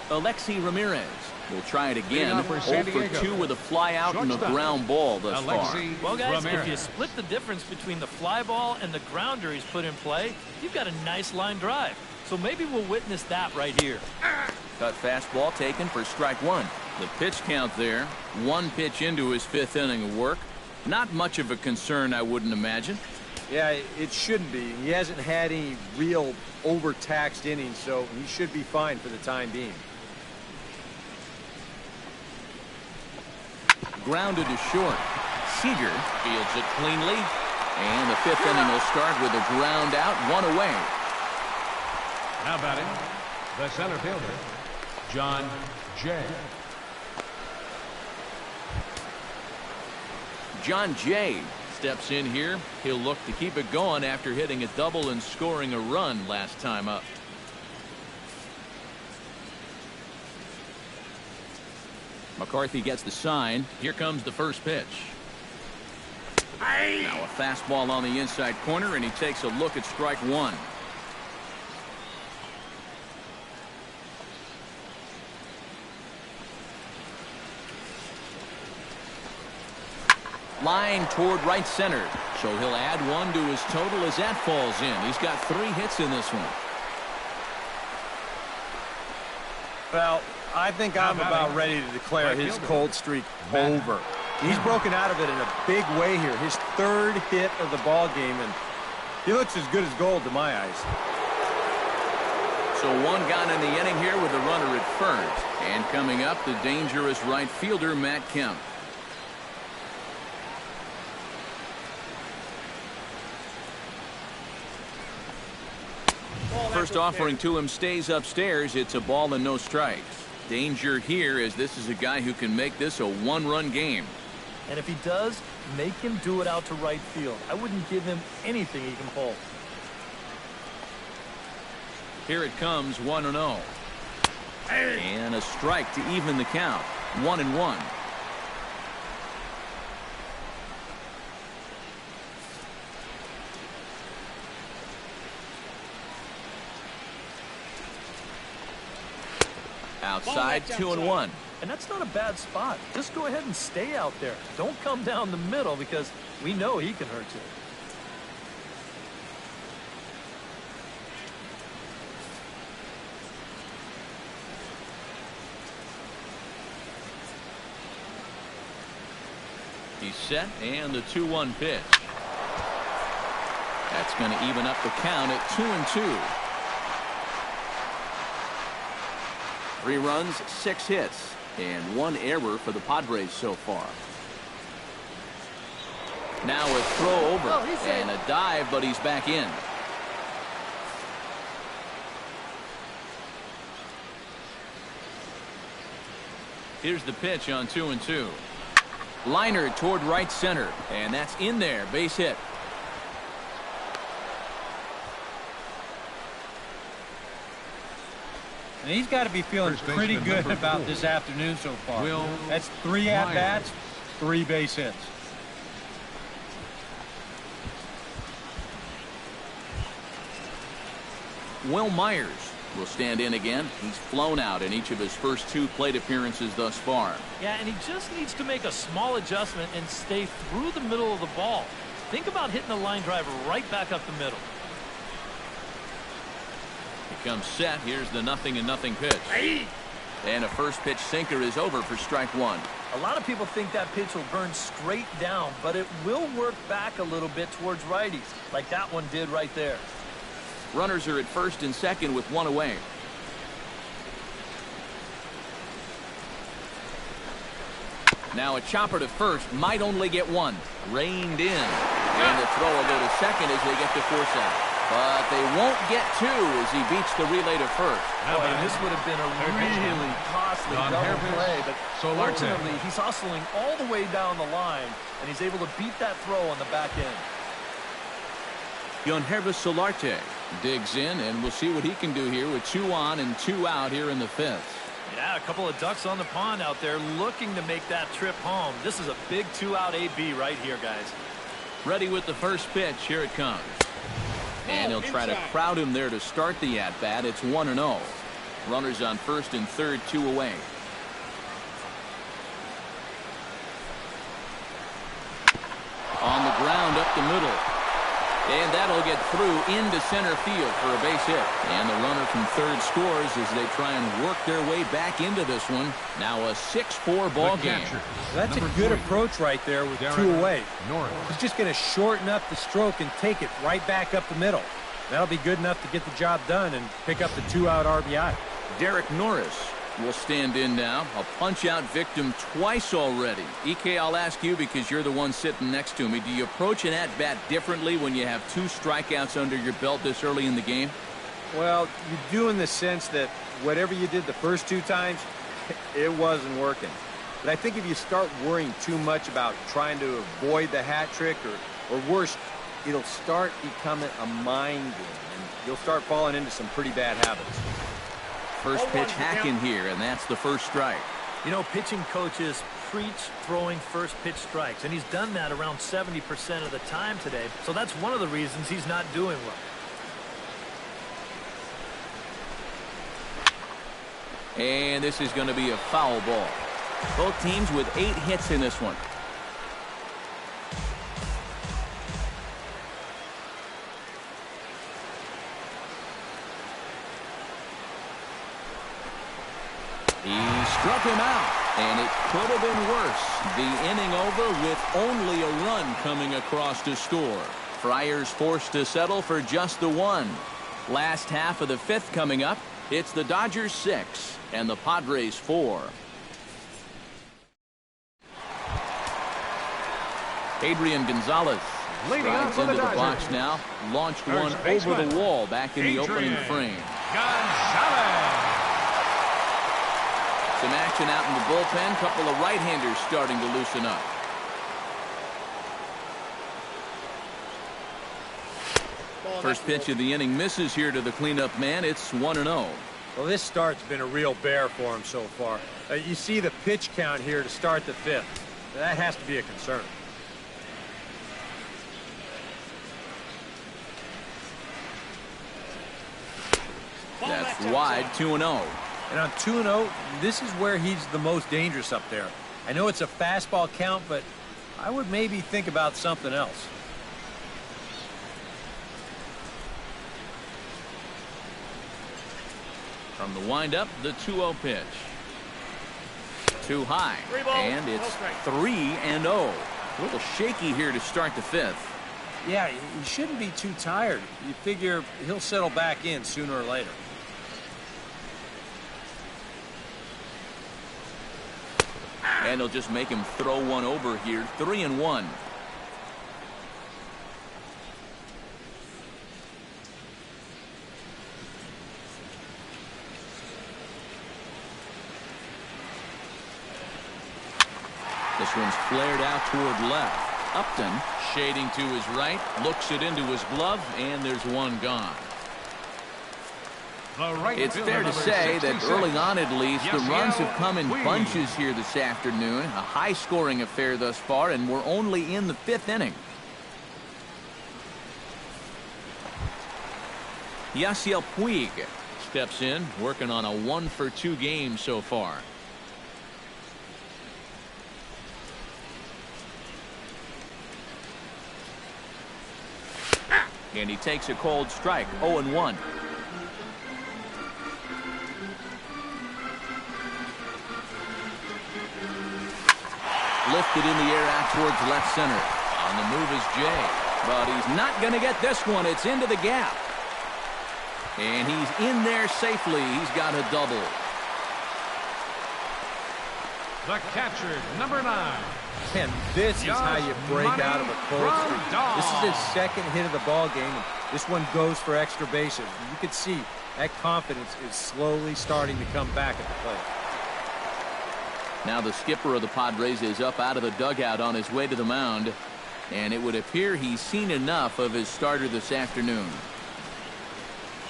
Alexi Ramirez will try it again. 0 for 2 with a fly out and a ground ball thus far. Well, guys, if you split the difference between the fly ball and the grounder he's put in play, you've got a nice line drive. So maybe we'll witness that right here. Cut fastball taken for strike one. The pitch count there. One pitch into his fifth inning of work. Not much of a concern, I wouldn't imagine. Yeah, it shouldn't be. He hasn't had any real overtaxed innings, so he should be fine for the time being. Grounded to short. Seager fields it cleanly. And the fifth inning will start with a ground out, one away. Now batting, the center fielder, John Jay. John Jay steps in here. He'll look to keep it going after hitting a double and scoring a run last time up. McCarthy gets the sign. Here comes the first pitch. Now a fastball on the inside corner, and he takes a look at strike one. Line toward right center. So he'll add one to his total as that falls in. He's got 3 hits in this one. Well, I think I'm about ready to declare his cold streak over. He's broken out of it in a big way here. His 3rd hit of the ball game, and he looks as good as gold to my eyes. So one gone in the inning here with a runner at first. And coming up, the dangerous right fielder, Matt Kemp. First offering to him stays upstairs. It's a ball and no strikes. Danger here, as this is a guy who can make this a 1-run game. And if he does, make him do it out to right field. I wouldn't give him anything he can pull. Here it comes, 1-0. And a strike to even the count. 1-1. Outside, 2-1. And that's not a bad spot. Just go ahead and stay out there. Don't come down the middle, because we know he can hurt you. He's set, and the 2-1 pitch. That's going to even up the count at 2-2. 3 runs, 6 hits, and 1 error for the Padres so far. Now a throw over and a dive, but he's back in. Here's the pitch on 2-2. Liner toward right center, and that's in there. Base hit. And he's got to be feeling pretty good about this afternoon so far. That's 3 at-bats, 3 base hits. Will Myers will stand in again. He's flown out in each of his first 2 plate appearances thus far. Yeah, and he just needs to make a small adjustment and stay through the middle of the ball. Think about hitting a line drive right back up the middle. He comes set. Here's the 0-0 pitch. And a first pitch sinker is over for strike one. A lot of people think that pitch will burn straight down, but it will work back a little bit towards righties, like that one did right there. Runners are at first and second with one away. Now a chopper to first, might only get one. Reined in. And the throw will go to second as they get to force out. But they won't get two as he beats the relay to first. Boy, this would have been a really costly double play, but fortunately he's hustling all the way down the line, and he's able to beat that throw on the back end. Yonhervis Solarte digs in, and we'll see what he can do here with 2 on and 2 out here in the 5th. Yeah, a couple of ducks on the pond out there looking to make that trip home. This is a big 2-out AB right here, guys. Ready with the first pitch. Here it comes. And he'll try to crowd him there to start the at-bat. It's 1-0. Runners on first and third, 2 away. On the ground up the middle. And that'll get through into center field for a base hit. And the runner from third scores as they try and work their way back into this one. Now a 6-4 ball game. That's a good approach right there with 2 away. He's just going to shorten up the stroke and take it right back up the middle. That'll be good enough to get the job done and pick up the 2-out RBI. Derek Norris will stand in now. A punch-out victim twice already. EK, I'll ask you because you're the one sitting next to me. Do you approach an at-bat differently when you have 2 strikeouts under your belt this early in the game? Well, you do in the sense that whatever you did the first 2 times, it wasn't working. But I think if you start worrying too much about trying to avoid the hat trick or worse, it'll start becoming a mind game, and you'll start falling into some pretty bad habits. First pitch hacking here, and that's the first strike. You know, pitching coaches preach throwing first pitch strikes, and he's done that around 70% of the time today. So that's one of the reasons he's not doing well. And this is going to be a foul ball. Both teams with 8 hits in this one. He struck him out, and it could have been worse. The inning over with only a run coming across to score. Friars forced to settle for just the 1. Last half of the 5th coming up. It's the Dodgers 6 and the Padres 4. Adrian Gonzalez strides into the box now. Launched one over the wall back in the opening frame. Gonzalez. Some action out in the bullpen. Couple of right-handers starting to loosen up. First pitch of the inning misses here to the cleanup man. It's 1-0. Well, this start's been a real bear for him so far. You see the pitch count here to start the 5th. That has to be a concern. That's wide, 2-0. And on 2-0, this is where he's the most dangerous up there. I know it's a fastball count, but I would maybe think about something else. From the windup, the 2-0 pitch. Too high, and it's 3-0. A little shaky here to start the 5th. Yeah, he shouldn't be too tired. You figure he'll settle back in sooner or later. And he'll just make him throw one over here. 3-1. This one's flared out toward left. Upton shading to his right, looks it into his glove, and there's one gone. It's fair to say that early on at least, the runs have come in bunches here this afternoon. A high-scoring affair thus far, and we're only in the 5th inning. Yasiel Puig steps in, working on a 1-for-2 game so far. And he takes a cold strike, 0-1. lifted in the air out towards left center. On the move is Jay, but he's not going to get this one. It's into the gap. And he's in there safely. He's got a double. The catcher, number 9. And this is how you break out of a cold streak. This is his second hit of the ball game. And this one goes for extra bases. You can see that confidence is slowly starting to come back at the plate. Now the skipper of the Padres is up out of the dugout on his way to the mound. And it would appear he's seen enough of his starter this afternoon.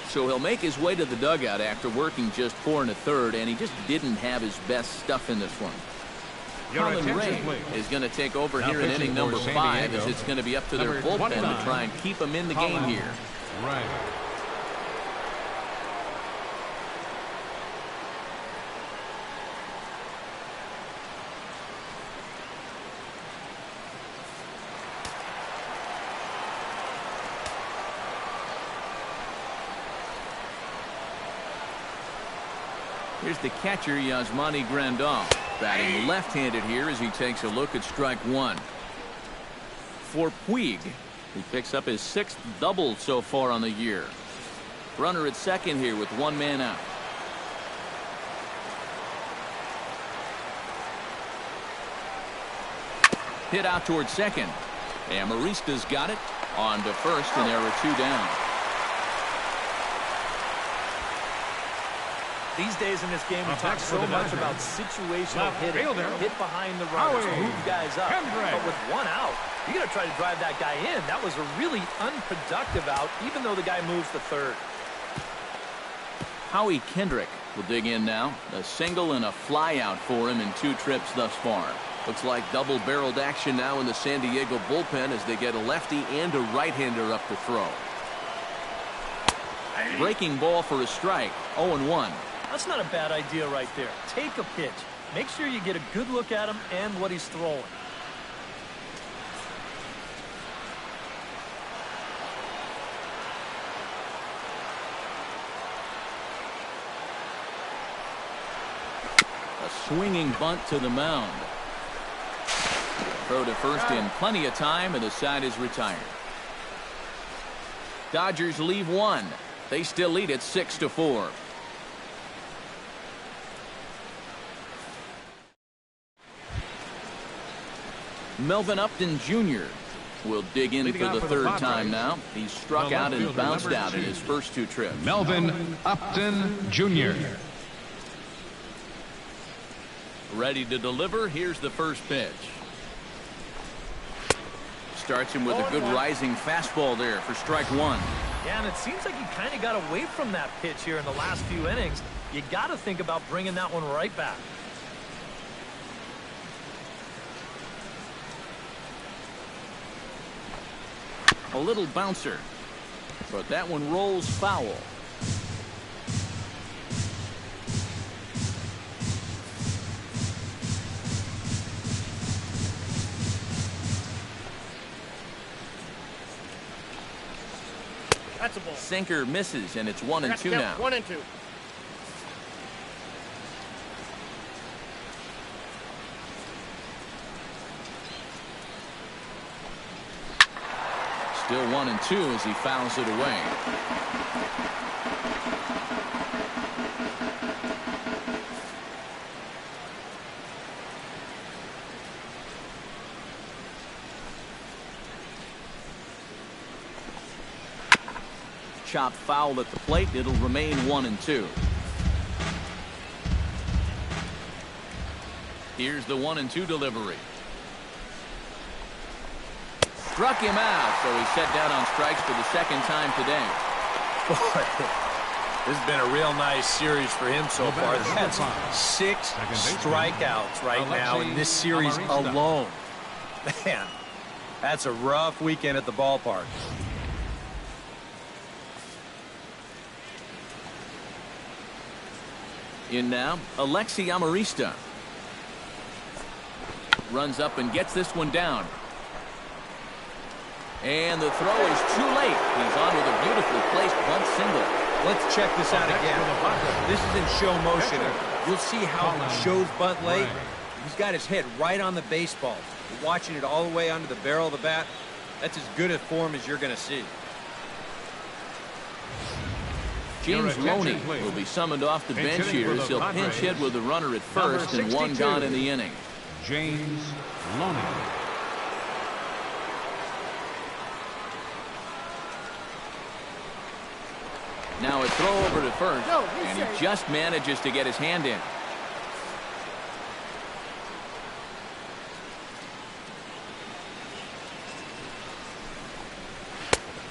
So he'll make his way to the dugout after working just 4 1/3, and he just didn't have his best stuff in this one. Colin Ray is going to take over here in inning number 5, as it's going to be up to their bullpen to try and keep him in the game here. Right. Here's the catcher, Yasmani Grandal, batting left-handed here as he takes a look at strike 1. For Puig, he picks up his 6th double so far on the year. Runner at second here with 1 man out. Hit out towards second. Amarista's got it on to first, and there are 2 down. These days in this game, we talk so much about situational hitting. Hit behind the runners, move guys up. But with 1 out, you got to try to drive that guy in. That was a really unproductive out, even though the guy moves to third. Howie Kendrick will dig in now. A single and a fly out for him in 2 trips thus far. Looks like double-barreled action now in the San Diego bullpen as they get a lefty and a right-hander up to throw. Breaking ball for a strike. 0-1. That's not a bad idea right there. Take a pitch. Make sure you get a good look at him and what he's throwing. A swinging bunt to the mound. Throw to first in plenty of time, and the side is retired. Dodgers leave 1. They still lead it 6-4. Melvin Upton Jr. will dig in for the 3rd time now. He's struck out and bounced out in his first 2 trips. Melvin Upton Jr. Ready to deliver. Here's the first pitch. Starts him with a good rising fastball there for strike 1. Yeah, and it seems like he kind of got away from that pitch here in the last few innings. You got to think about bringing that one right back. A little bouncer, but that one rolls foul. That's a ball. Sinker misses, and it's 1-2 now. 1-2. Still 1-2 as he fouls it away. Chopped foul at the plate. It'll remain 1-2. Here's the 1-2 delivery. Struck him out, so he's set down on strikes for the 2nd time today. Boy, this has been a real nice series for him so far. That's 6 strikeouts right now in this series alone. Man, that's a rough weekend at the ballpark. In now, Alexi Amarista. Runs up and gets this one down. And the throw is too late. He's on with a beautifully placed bunt single. Let's check this out again. This is in show motion. You'll see how he shows bunt late. He's got his head right on the baseball. Watching it all the way onto the barrel of the bat, that's as good a form as you're going to see. James Loney will be summoned off the bench here as he'll pinch hit with the runner at first and one gone in the inning. James Loney. Now a throw over to first, and he just manages to get his hand in.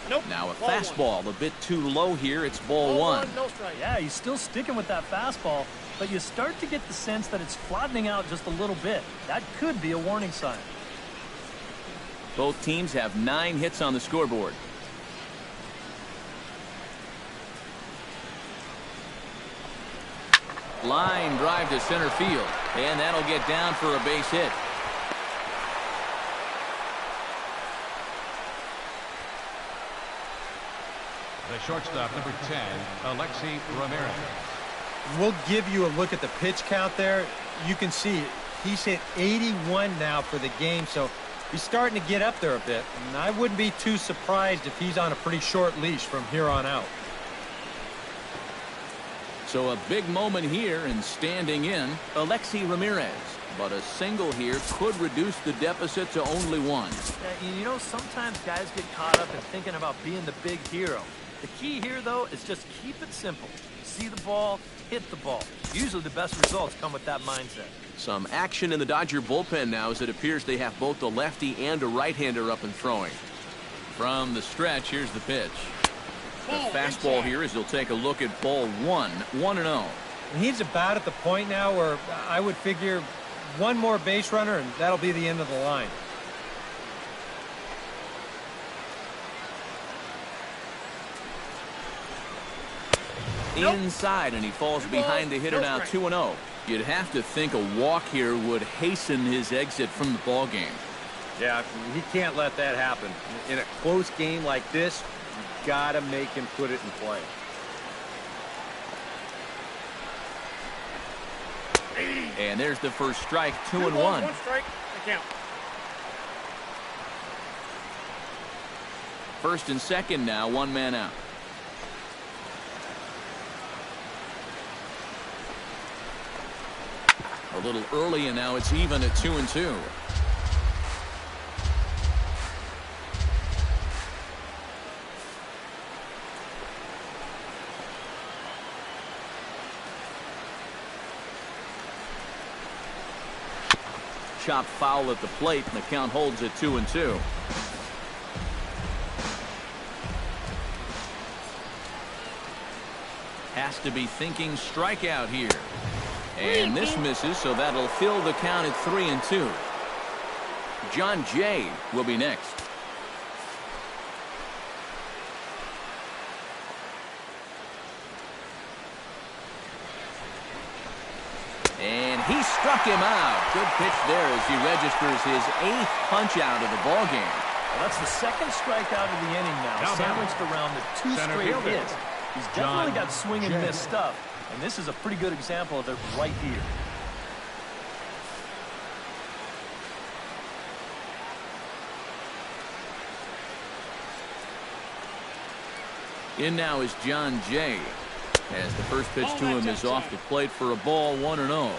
Nope. Now a Ball fastball a bit too low here. It's ball one. No strike. Yeah, he's still sticking with that fastball, but you start to get the sense that it's flattening out just a little bit. That could be a warning sign. Both teams have 9 hits on the scoreboard. Line drive to center field, and that'll get down for a base hit. The shortstop, number 10, Alexi Ramirez. We'll give you a look at the pitch count there. You can see he's hit 81 now for the game, so he's starting to get up there a bit. And I wouldn't be too surprised if he's on a pretty short leash from here on out. So a big moment here, and standing in, Alexi Ramirez. But a single here could reduce the deficit to only 1. Yeah, you know, sometimes guys get caught up in thinking about being the big hero. The key here, though, is just keep it simple. See the ball, hit the ball. Usually the best results come with that mindset. Some action in the Dodger bullpen now, as it appears they have both a lefty and a right-hander up and throwing. From the stretch, here's the pitch. The fastball here as he'll take a look at ball 1, 1-0. And he's about at the point now where I would figure one more base runner, and that'll be the end of the line. Inside, and he falls behind the hitter now 2-0. You'd have to think a walk here would hasten his exit from the ball game. Yeah, he can't let that happen. In a close game like this, you got to make him put it in play. And there's the first strike, 2-1. One strike, the count. First and second now, 1 man out. A little early, and now it's even at 2-2. Chopped foul at the plate, and the count holds at 2-2. Has to be thinking strikeout here. And this misses, so that'll fill the count at 3-2. John Jay will be next. And he struck him out. Good pitch there as he registers his 8th punch out of the ball game. Well, that's the second strikeout of the inning now, sandwiched around the 2 straight hits. He's definitely got swing and miss stuff, and this is a pretty good example of it right here. In now is John Jay, as the first pitch to him is off the plate for a ball, 1-0.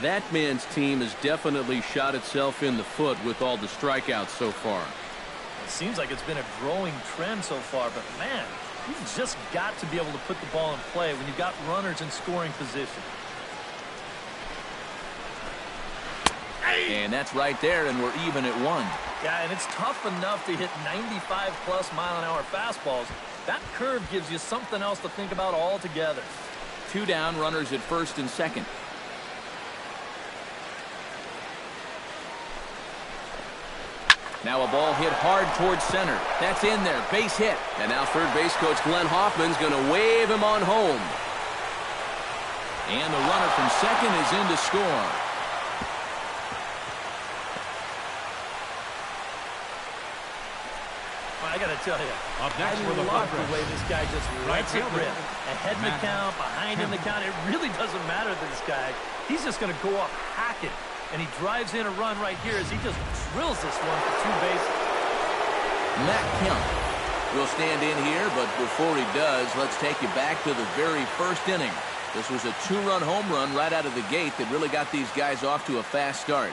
That man's team has definitely shot itself in the foot with all the strikeouts so far. It seems like it's been a growing trend so far, but man, you've just got to be able to put the ball in play when you've got runners in scoring position. And that's right there, and we're even at 1. Yeah, and it's tough enough to hit 95+ mile-an-hour fastballs. That curve gives you something else to think about altogether. 2 down, runners at first and second. Now a ball hit hard towards center. That's in there. Base hit. And now third base coach Glenn Hoffman's going to wave him on home. And the runner from second is in to score. Well, I got to tell you, Up next for I the love Padres. the way this guy just lets it rip. Ahead in the count, behind in the count. It really doesn't matter to this guy. He's just going to go up hacking. And he drives in a run right here as he just drills this one for 2 bases. Matt Kemp will stand in here, but before he does, let's take you back to the very first inning. This was a 2-run home run right out of the gate that really got these guys off to a fast start.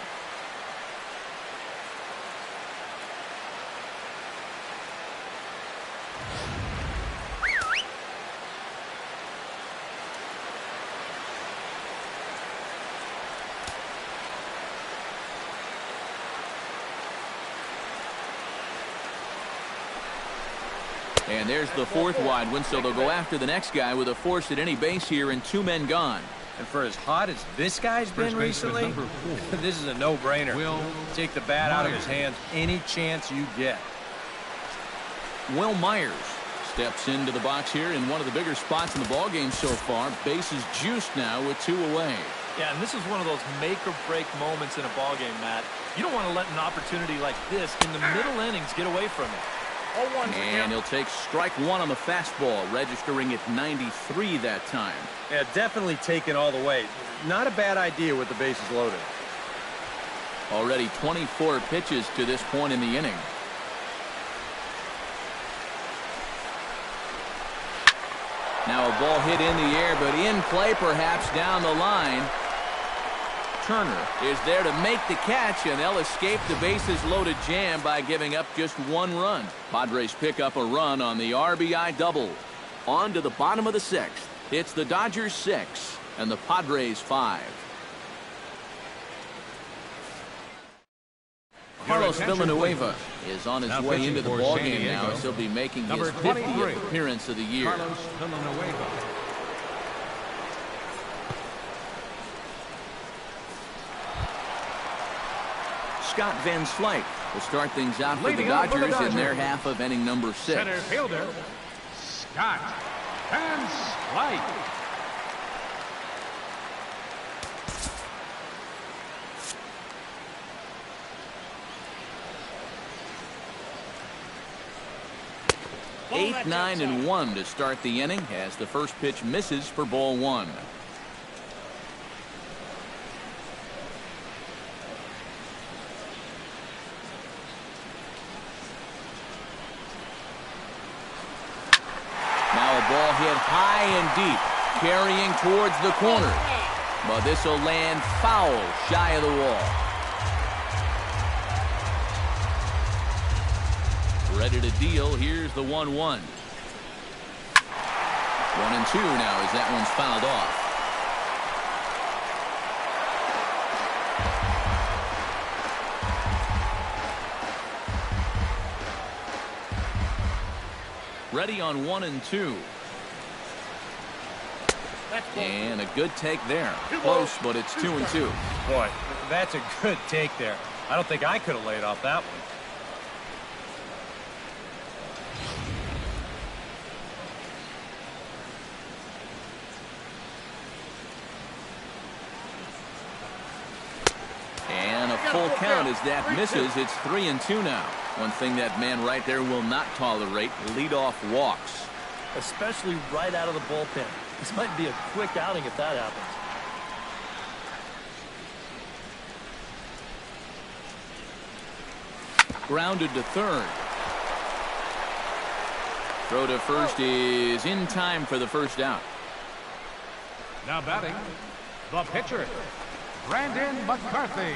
And there's the 4th wide one, so they'll go after the next guy with a force at any base here and 2 men gone. And for as hot as this guy's been recently, this is a no-brainer. Take the bat out of his hands any chance you get. Will Myers steps into the box here in one of the bigger spots in the ballgame so far. Bases juiced now with 2 away. Yeah, and this is one of those make-or-break moments in a ballgame, Matt. You don't want to let an opportunity like this in the middle innings get away from you. And he'll take strike 1 on the fastball, registering at 93 that time. Yeah, definitely taken all the way. Not a bad idea with the bases loaded. Already 24 pitches to this point in the inning. Now a ball hit in the air, but in play perhaps down the line. Turner is there to make the catch, and they'll escape the bases loaded jam by giving up just 1 run. Padres pick up a run on the RBI double. On to the bottom of the 6th. It's the Dodgers 6 and the Padres 5. Carlos Villanueva is on his way into the ballgame now, as he'll be making his 50th appearance of the year. Carlos Villanueva. Scott Van Slyke will start things out for the Dodgers in their half of inning number 6. Center fielder, Scott Van Slyke. Eight, 9, and 1 to start the inning as the first pitch misses for ball 1. Ball hit high and deep, carrying towards the corner. But this will land foul shy of the wall. Ready to deal. Here's the 1-1. 1 and 2 now as that one's fouled off. Ready on 1 and 2. And a good take there. Close, but it's 2 and 2. Boy, that's a good take there. I don't think I could have laid off that one. And a full count as that misses. It's 3 and 2 now. One thing that man right there will not tolerate, leadoff walks. Especially right out of the bullpen. This might be a quick outing if that happens. Grounded to third. Throw to first is in time for the first out. Now batting, the pitcher, Brandon McCarthy.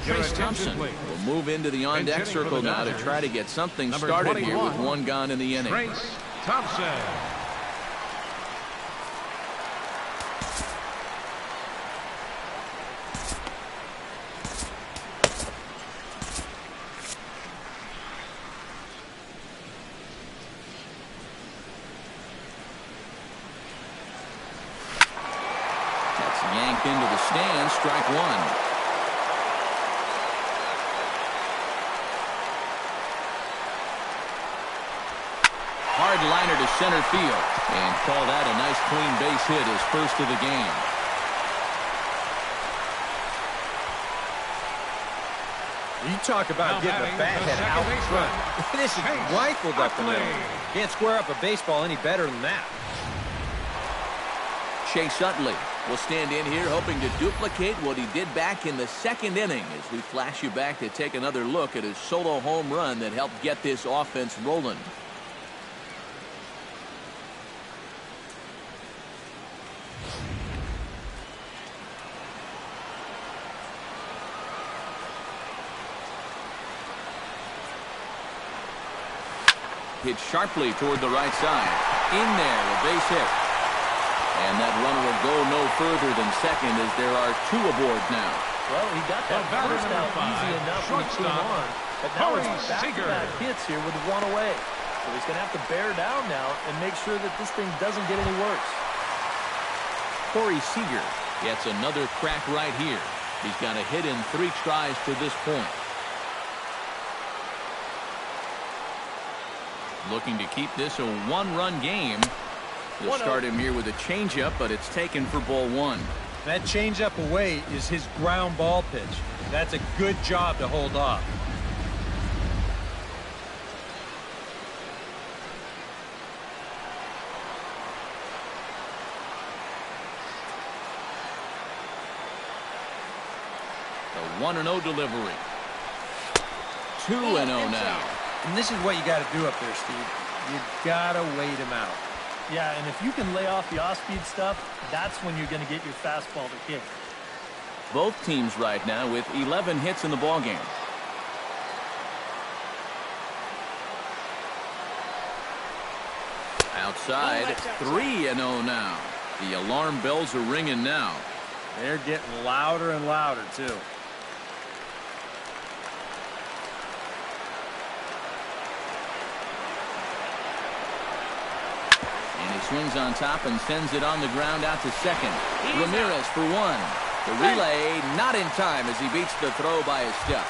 Trace Thompson will move into the on-deck circle now to try to get something started here with 1 gone in the inning. Trace Thompson. That's yanked into the stands, strike 1. Hard liner to center field, and call that a nice clean base hit, his first of the game. You talk about getting a bat head out in front. This is rifled up the middle. Can't square up a baseball any better than that. Chase Utley will stand in here hoping to duplicate what he did back in the second inning as we flash you back to take another look at his solo home run that helped get this offense rolling. Hit sharply toward the right side. In there, a base hit. And that runner will go no further than second as there are two aboard now. Well, he got that first out easy enough when he came on. But now it's back-to-back hits here with one away. So he's going to have to bear down now and make sure that this thing doesn't get any worse. Corey Seager gets another crack right here. He's got a hit in 3 tries to this point. Looking to keep this a one-run game. They'll start him here with a changeup, but it's taken for ball 1. That changeup away is his ground ball pitch. That's a good job to hold off. The 1-0 delivery. 2-0 now. And this is what you got to do up there, Steve. You got to wait him out. Yeah, and if you can lay off the off-speed stuff, that's when you're going to get your fastball to hit. Both teams right now with 11 hits in the ballgame. Outside, 3-0 now. The alarm bells are ringing now. They're getting louder and louder, too. Swings on top and sends it on the ground out to second. Ramirez for 1. The relay not in time as he beats the throw by a step.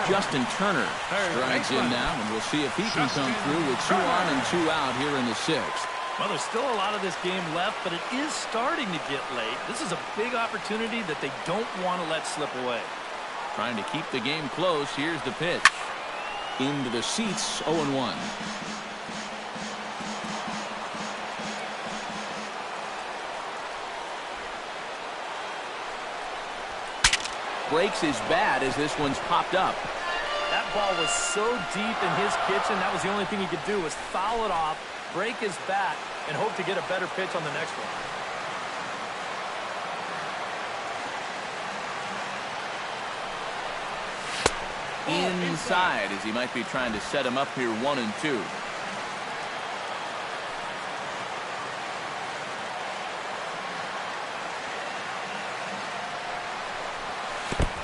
Justin Turner strides in now, and we'll see if he can come through with 2 on and 2 out here in the 6th. Well, there's still a lot of this game left, but it is starting to get late. This is a big opportunity that they don't want to let slip away. Trying to keep the game close. Here's the pitch. Into the seats, 0-1. Breaks his bat as this one's popped up. That ball was so deep in his kitchen, that was the only thing he could do was foul it off, break his bat, and hope to get a better pitch on the next one. Inside as he might be trying to set him up here 1-2.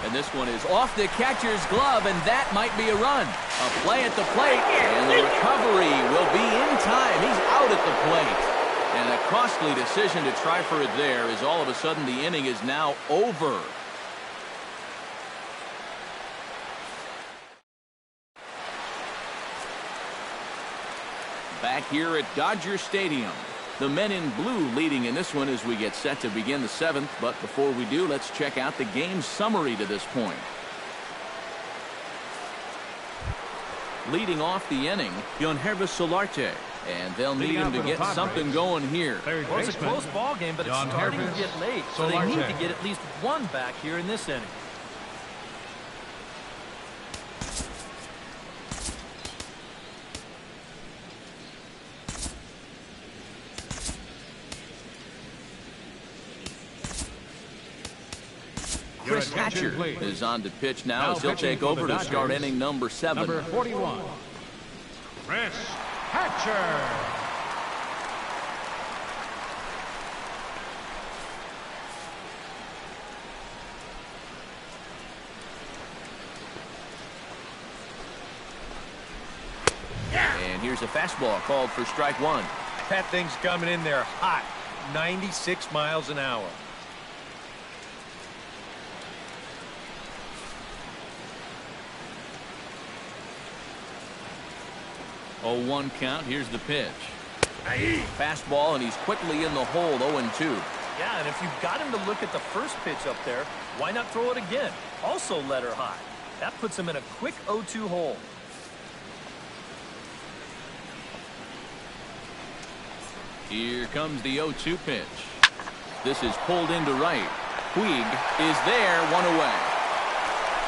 And this one is off the catcher's glove, and that might be a run. A play at the plate, and the recovery will be in time. He's out at the plate. And a costly decision to try for it there as all of a sudden the inning is now over. Back here at Dodger Stadium. The men in blue leading in this one as we get set to begin the 7th. But before we do, let's check out the game summary to this point. Leading off the inning, Yonhervis Solarte. And they'll need him to get something going here. Well, it's a close ball game, but it's starting to get late. So they need to get at least 1 back here in this inning. Chris Hatcher is on to pitch now as he'll take over to start inning number 7. Number 41, Chris Hatcher. And here's a fastball called for strike 1. That thing's coming in there hot, 96 miles an hour. 0-1 count. Here's the pitch. Fastball, and he's quickly in the hole. 0-2. Yeah, and if you've got him to look at the first pitch up there, why not throw it again? Also let her high. That puts him in a quick 0-2 hole. Here comes the 0-2 pitch. This is pulled into right. Puig is there, one away.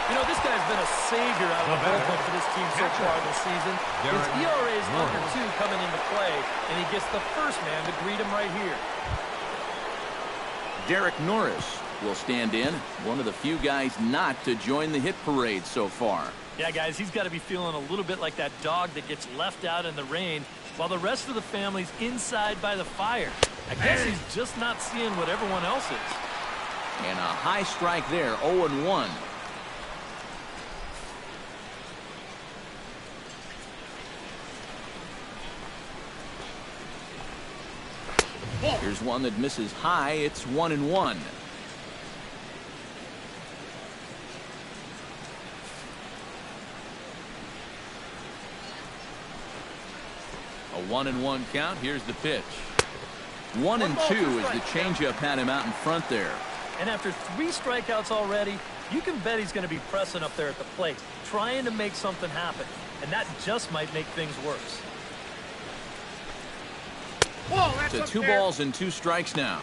You know, this guy's been a savior out of the bullpen for this team so far this season. His ERA is under 2 coming into play, and he gets the first man to greet him right here. Derek Norris will stand in, one of the few guys not to join the hit parade so far. Yeah, guys, he's got to be feeling a little bit like that dog that gets left out in the rain while the rest of the family's inside by the fire. I guess he's just not seeing what everyone else is. And a high strike there, 0-1. Here's one that misses high. It's 1-1. A 1-1 count. Here's the pitch. 1-2 as the changeup had him out in front there. And after 3 strikeouts already, you can bet he's going to be pressing up there at the plate, trying to make something happen. And that just might make things worse. Whoa, that's to up 2 there. balls and 2 strikes now.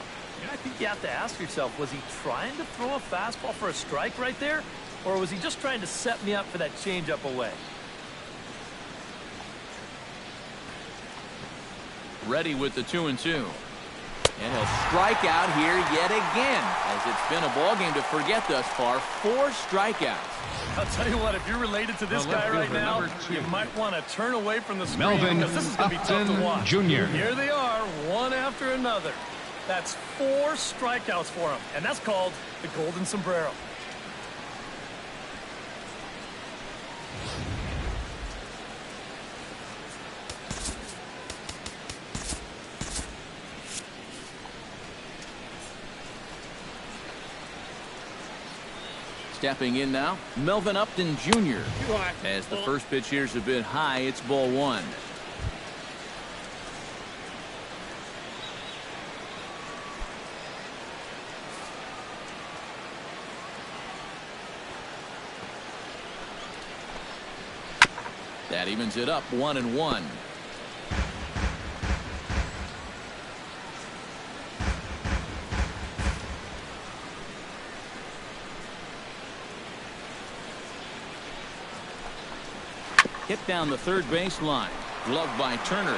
I think you have to ask yourself, was he trying to throw a fastball for a strike right there? Or was he just trying to set me up for that changeup away? Ready with the 2-2. And he'll strike out here yet again, as it's been a ball game to forget thus far. 4 strikeouts. I'll tell you what, if you're related to this guy right now, you might want to turn away from the screen because this is going to be tough to watch. Jr. Here they are, one after another. That's 4 strikeouts for him, and that's called the golden sombrero. Stepping in now, Melvin Upton Jr. As the first pitch here's a bit high, it's ball 1. That evens it up, 1-1. Hit down the third baseline. Gloved by Turner.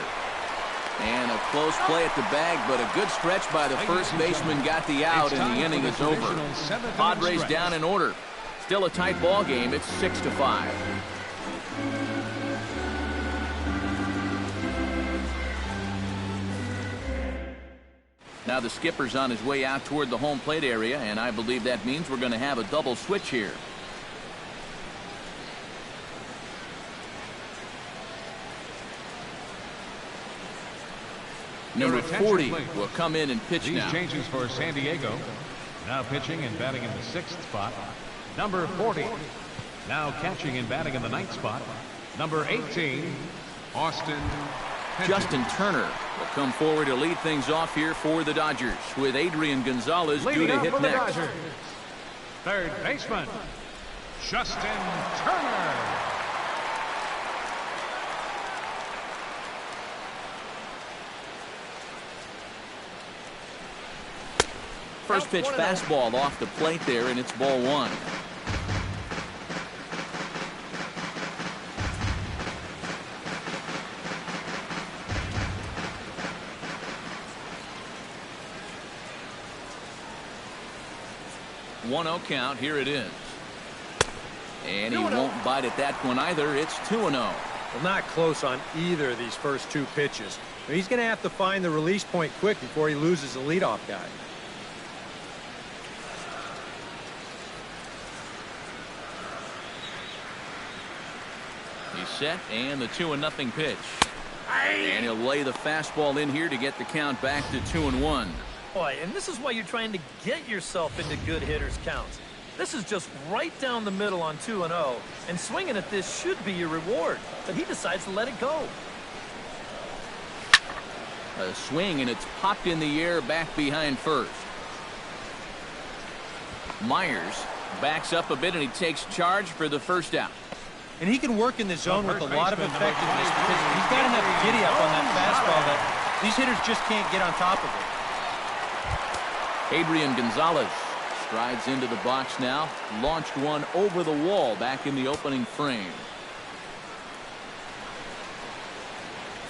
And a close play at the bag, but a good stretch by the first baseman got the out, and the inning is over. Padres down in order. Still a tight ball game. It's 6-5. Now the skipper's on his way out toward the home plate area, and I believe that means we're going to have a double switch here. Number 40 will come in and pitch now. These changes for San Diego. Now pitching and batting in the 6th spot. Number 40. Now catching and batting in the 9th spot. Number 18, Austin. Justin Turner will come forward to lead things off here for the Dodgers, with Adrian Gonzalez due to hit next. Third baseman, Justin Turner. First pitch fastball off the plate there, and it's ball 1. One 0 count. Here it is. And he won't bite at that one either. It's 2-0. Well, not close on either of these first 2 pitches. He's going to have to find the release point quick before he loses the leadoff guy. He's set, and the 2-0 pitch. And he'll lay the fastball in here to get the count back to 2-1. Boy, and this is why you're trying to get yourself into good hitters counts. This is just right down the middle on 2-0, and swinging at this should be your reward, but he decides to let it go. A swing, and it's popped in the air back behind first. Myers backs up a bit, and he takes charge for the first out. And he can work in the zone with a lot of effectiveness because he's got enough giddy up on that fastball that these hitters just can't get on top of it. Adrian Gonzalez strides into the box now. Launched one over the wall back in the opening frame.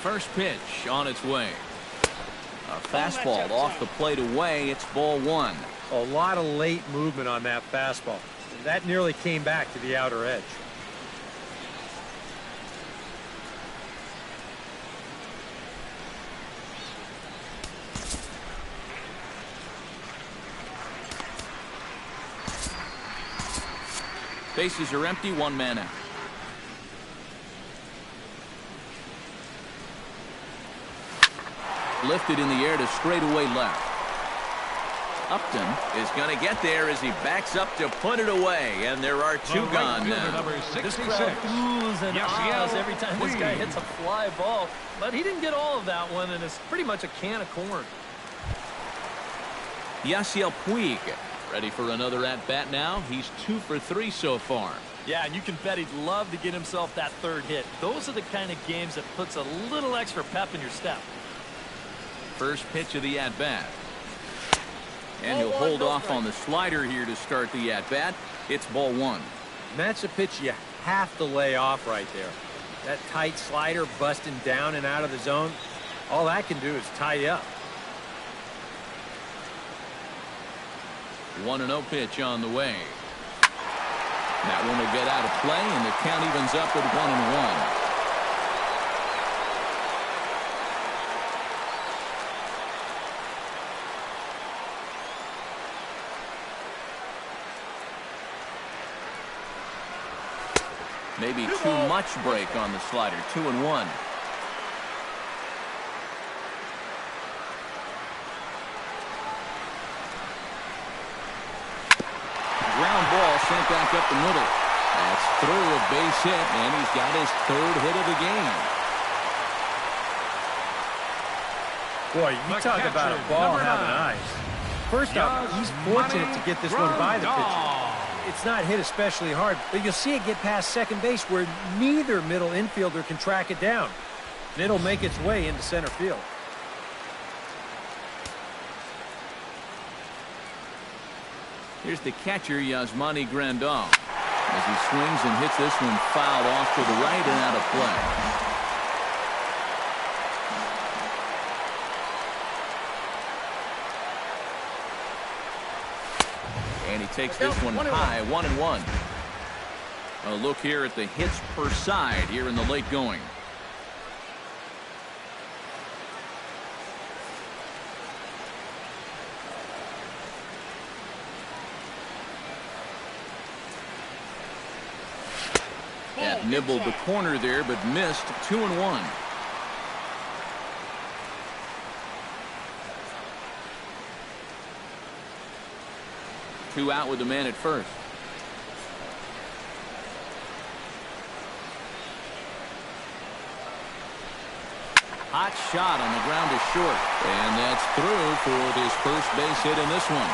First pitch on its way. A fastball off the plate away. It's ball one. A lot of late movement on that fastball. That nearly came back to the outer edge. Bases are empty, one man out. Lifted in the air to straightaway left. Upton is going to get there as he backs up to put it away, and there are two gone now. This crowd oohs and ahs every time this guy hits a fly ball, but he didn't get all of that one, and it's pretty much a can of corn. Yasiel Puig ready for another at-bat now. He's 2 for 3 so far. Yeah, and you can bet he'd love to get himself that third hit. Those are the kind of games that puts a little extra pep in your step. First pitch of the at-bat. And he'll hold off on the slider here to start the at-bat. It's ball one. And that's a pitch you have to lay off right there. That tight slider busting down and out of the zone, all that can do is tie you up. 1-0 pitch on the way. That one will get out of play, and the count evens up at 1-1. Maybe too much break on the slider. 2-1. Ground ball sent back up the middle. That's through a base hit, and he's got his third hit of the game. Boy, you talk about a ball having eyes. First off, he's fortunate to get this one by the pitcher. It's not hit especially hard, but you'll see it get past second base where neither middle infielder can track it down. And it'll make its way into center field. Here's the catcher, Yasmani Grandal, as he swings and hits this one fouled off to the right and out of play. And he takes this one high, 1-1. A look here at the hits per side here in the late going. That nibbled the corner there, but missed. 2-1. Two out with the man at first. Hot shot on the ground to short. And that's through for this first base hit in this one.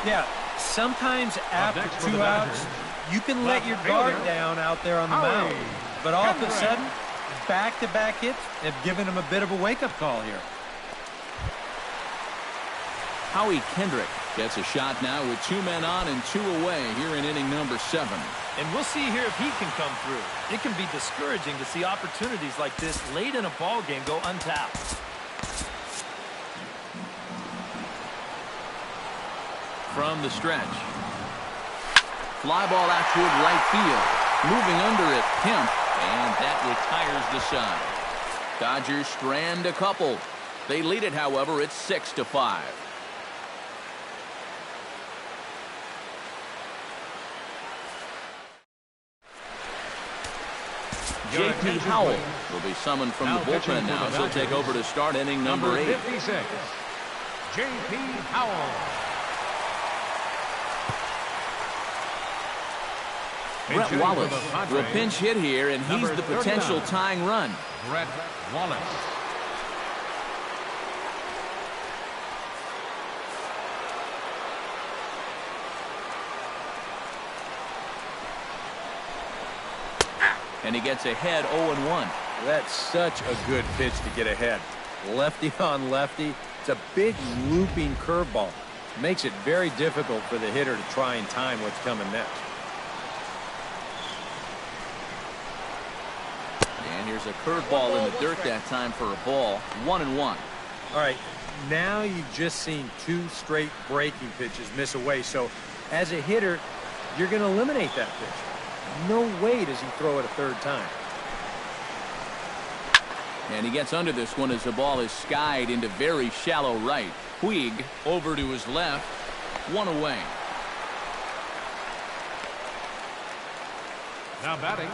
Yeah, sometimes after 2 outs, you can let your guard down out there on the mound. But all of a sudden, back-to-back hits have given him a bit of a wake-up call here. Howie Kendrick gets a shot now with 2 men on and 2 away here in inning number 7. And we'll see here if he can come through. It can be discouraging to see opportunities like this late in a ball game go untapped. From the stretch. Fly ball out toward right field. Moving under it, Kemp, and that retires the side. Dodgers strand a couple. They lead it, however, it's 6-5. J.P. Howell will be summoned from the bullpen now, as he'll take over to start inning number 8. 56, J.P. Howell. Brett Wallace will pinch hit here, and he's the potential tying run. Brett Wallace. And he gets ahead 0-1. That's such a good pitch to get ahead. Lefty on lefty. It's a big looping curveball. Makes it very difficult for the hitter to try and time what's coming next. And here's a curveball in the dirt that time for a ball. 1-1. All right, now you've just seen 2 straight breaking pitches miss away. So as a hitter, you're going to eliminate that pitch. No way does he throw it a third time. And he gets under this one as the ball is skied into very shallow right. Puig over to his left. 1 away. Now batting.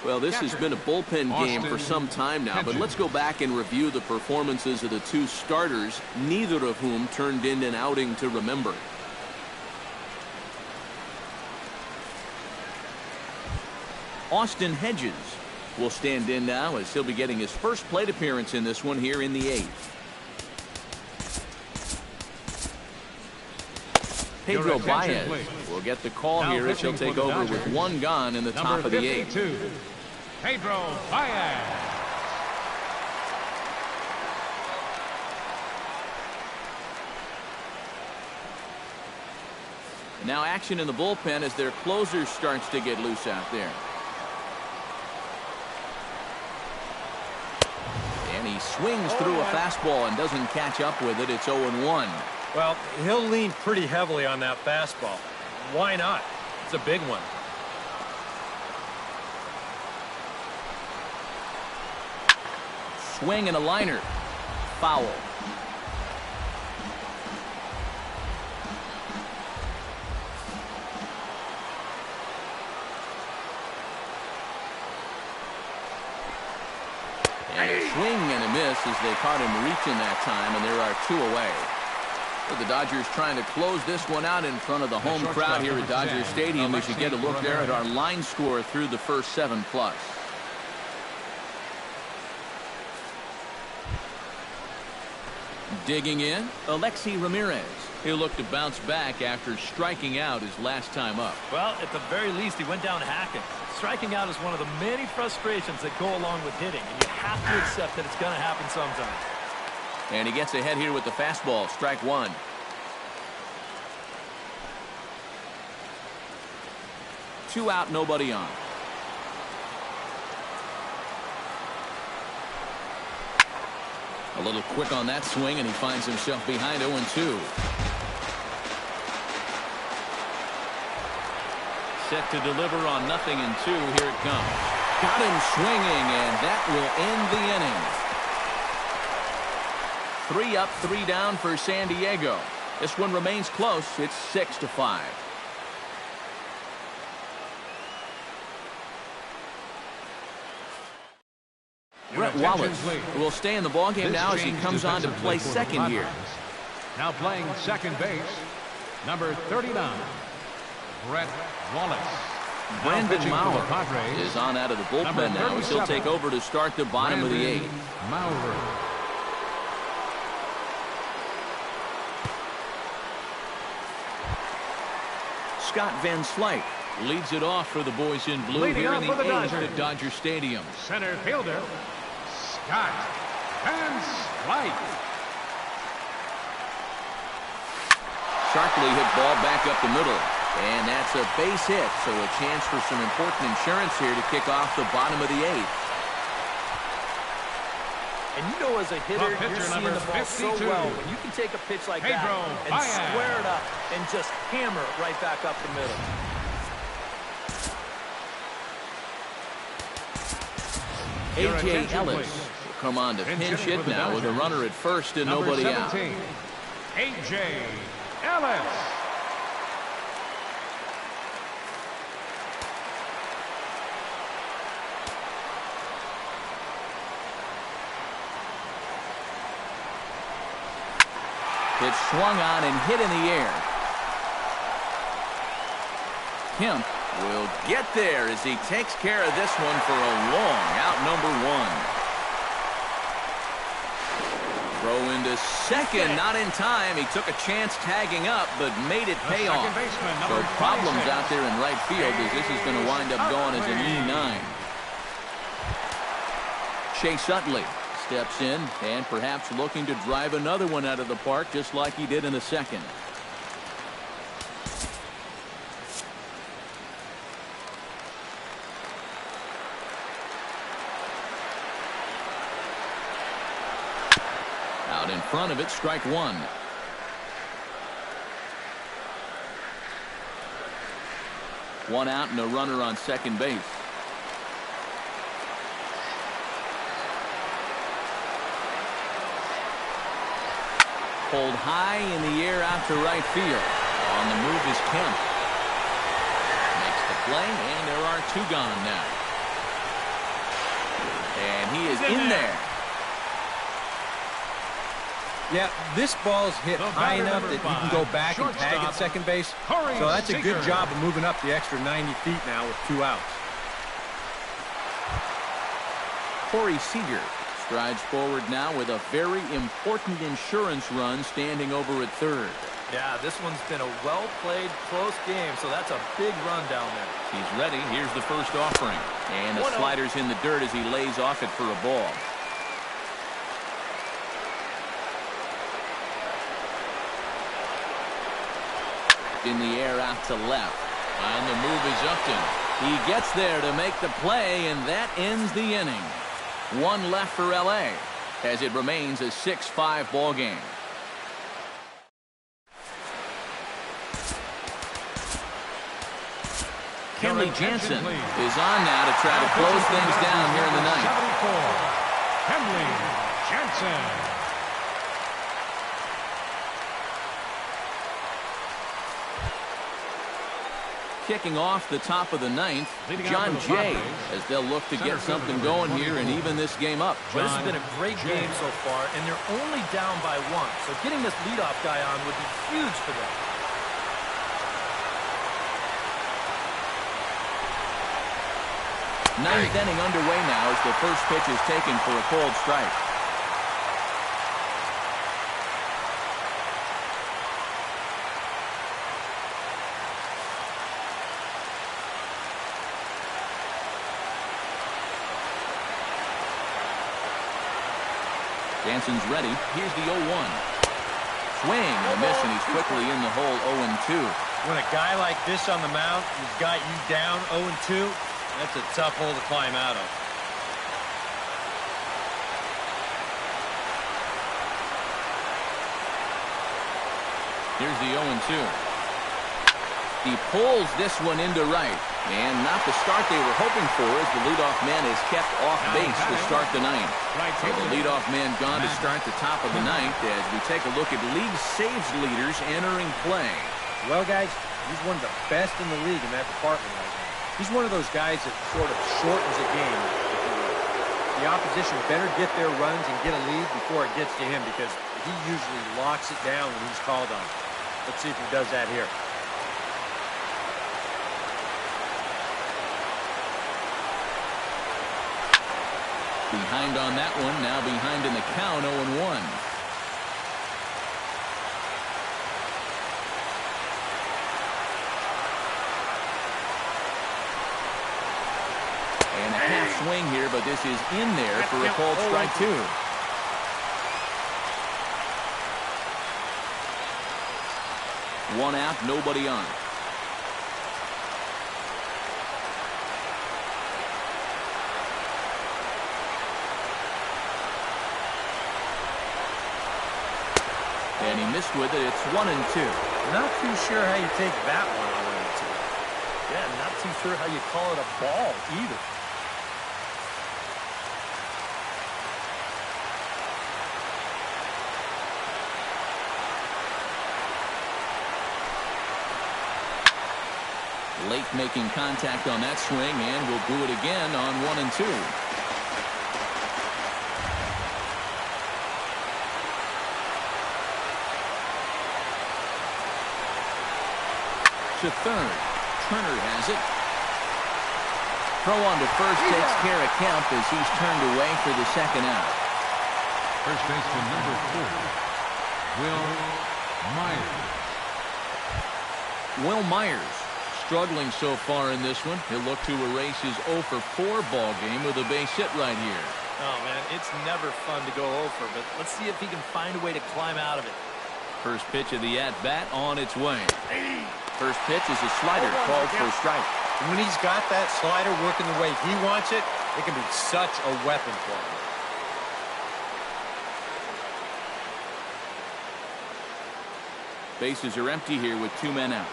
Well, this has been a bullpen game for some time now, but let's go back and review the performances of the 2 starters, neither of whom turned in an outing to remember. Austin Hedges will stand in now as he'll be getting his first plate appearance in this one here in the 8th. Pedro Baez will get the call here as he'll take over with 1 gone in the top of the 8th. Pedro Baez. Now action in the bullpen as their closer starts to get loose out there. And he swings through a fastball and doesn't catch up with it. It's 0-1. Well, he'll lean pretty heavily on that fastball. Why not? It's a big one. Swing and a liner. Foul. And a swing and a miss as they caught him reaching that time, and there are 2 away. But the Dodgers trying to close this one out in front of the home crowd here at Dodger Stadium as you get a look there at our line score through the first 7+. Digging in, Alexi Ramirez. He'll look to bounce back after striking out his last time up. Well, at the very least, he went down hacking. Striking out is one of the many frustrations that go along with hitting, and you have to accept that it's going to happen sometime. And he gets ahead here with the fastball. Strike 1. Two out, nobody on. A little quick on that swing, and he finds himself behind 0-2. Set to deliver on 0-2. Here it comes. Got him swinging, and that will end the inning. 3 up, 3 down for San Diego. This one remains close. It's 6-5. Brett Wallace will stay in the ballgame now as he comes on to play second here. Now playing second base, number 39, Brett Wallace. Brandon Maurer is on out of the bullpen now as he'll take over to start the bottom of the 8th. Maurer. Scott Van Slyke leads it off for the boys in blue here in the 8th at Dodger Stadium. Center fielder, Scott Van Slyke. Sharply hit ball back up the middle. And that's a base hit, so a chance for some important insurance here to kick off the bottom of the 8th. And you know, as a hitter, you're seeing the ball 52. So well. When you can take a pitch like that and square it up and just hammer it right back up the middle. A.J. Ellis will come on to pinch hit now with a runner at first and nobody 17, out. A.J. Ellis. It's swung on and hit in the air. Kemp will get there as he takes care of this one for a long out, number 1. Throw into second, not in time. He took a chance tagging up, but made it pay off. So problems out there in right field as this is going to wind up going as an E9. Chase Utley steps in and perhaps looking to drive another one out of the park just like he did in the second. Out in front of it, strike one. One out and a runner on second base. Pulled high in the air out to right field. On the move is Kemp. Makes the play, and there are two gone now. And he is in there. Yeah, this ball's hit high enough that you can go back and tag at second base. So that's a good job of moving up the extra 90 feet now with 2 outs. Corey Seager strides forward now with a very important insurance run standing over at third. Yeah, this one's been a well-played, close game, so that's a big run down there. He's ready. Here's the first offering. And the slider's in the dirt as he lays off it for a ball. In the air out to left. On the move is Upton. He gets there to make the play, and that ends the inning. One left for L.A. as it remains a 6-5 ball game. Kenley Jansen is on now to try to close things down here in the ninth. Kenley Jansen. Kicking off the top of the ninth, John Jay, as they'll look to get something going here and even this game up. Well, this has been a great game so far, and they're only down by 1. So getting this leadoff guy on would be huge for them. Ninth inning underway now as the first pitch is taken for a cold strike. Jansen's ready. Here's the 0-1. Swing and a miss, and he's quickly in the hole 0-2. When a guy like this on the mound has got you down 0-2, that's a tough hole to climb out of. Here's the 0-2. He pulls this one into right. And not the start they were hoping for as the leadoff man is kept off base to start the ninth. So the leadoff man gone to start the top of the ninth as we take a look at league saves leaders entering play. Well, guys, he's one of the best in the league in that department right now. He's one of those guys that sort of shortens a game. The opposition better get their runs and get a lead before it gets to him because he usually locks it down when he's called on. Let's see if he does that here. Behind on that one, now behind in the count, 0-1. And a half swing here, but this is in there for a called strike 2. One out, nobody on. And he missed with it. It's 1-2. Not too sure how you take that one on 1-2. Yeah, not too sure how you call it a ball either. Late making contact on that swing, and we'll do it again on 1-2. To third. Turner has it. Throw on to first takes care of Kemp as he's turned away for the second out. First baseman number 4, Will Myers. Will Myers struggling so far in this one. He'll look to erase his 0-for-4 ball game with a base hit right here. Oh, man, it's never fun to go over, but let's see if he can find a way to climb out of it. First pitch of the at-bat on its way. First pitch is a slider called for a strike. When he's got that slider working the way he wants it, it can be such a weapon for him. Bases are empty here with 2 men out.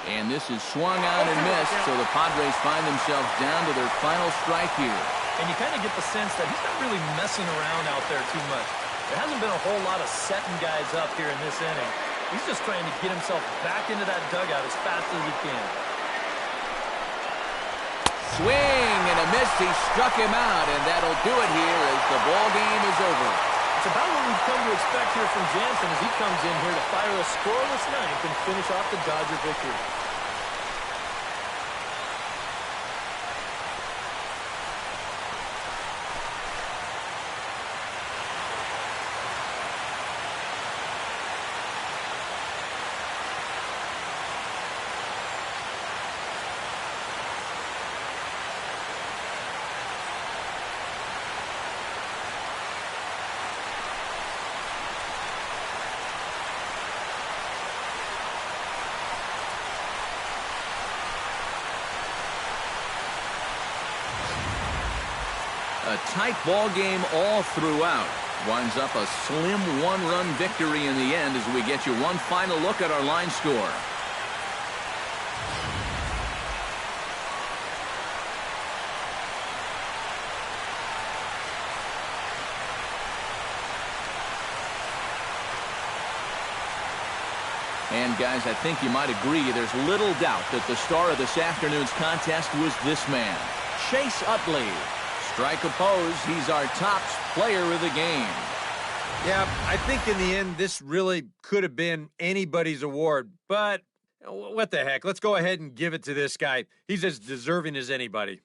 And this is swung out and missed, so the Padres find themselves down to their final strike here. And you kind of get the sense that he's not really messing around out there too much. There hasn't been a whole lot of setting guys up here in this inning. He's just trying to get himself back into that dugout as fast as he can. Swing and a miss. He struck him out, and that'll do it here as the ball game is over. It's about what we've come to expect here from Jansen as he comes in here to fire a scoreless ninth and finish off the Dodger victory. A tight ball game all throughout. Winds up a slim 1-run victory in the end as we get you one final look at our line score. And guys, I think you might agree there's little doubt that the star of this afternoon's contest was this man, Chase Utley. Strike opposed, he's our top player of the game. Yeah, I think in the end, this really could have been anybody's award. But what the heck? Let's go ahead and give it to this guy. He's as deserving as anybody.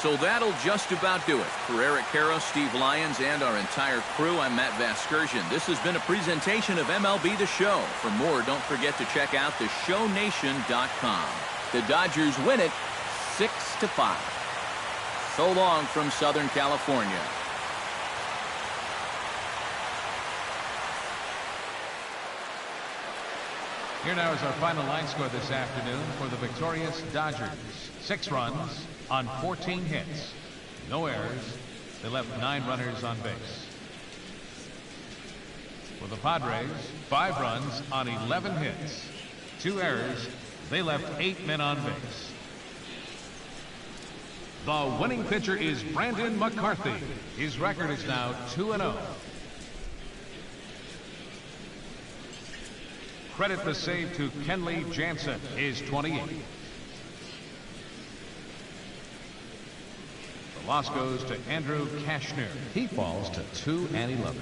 So that'll just about do it. For Eric Caro, Steve Lyons, and our entire crew, I'm Matt Vasgersian. This has been a presentation of MLB The Show. For more, don't forget to check out theshownation.com. The Dodgers win it 6-5. So long from Southern California. Here now is our final line score this afternoon for the victorious Dodgers. 6 runs on 14 hits. No errors. They left 9 runners on base. For the Padres, 5 runs on 11 hits. 2 errors. They left 8 men on base. The winning pitcher is Brandon McCarthy. His record is now 2-0. Credit the save to Kenley Jansen, his 28. The loss goes to Andrew Kashner. He falls to 2-11.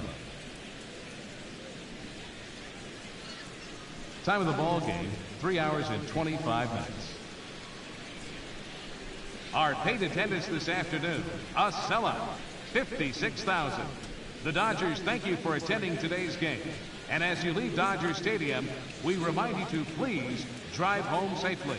Time of the ball game, 3 hours and 25 minutes. Our paid attendance this afternoon, a sellout, 56,000. The Dodgers thank you for attending today's game. And as you leave Dodger Stadium, we remind you to please drive home safely.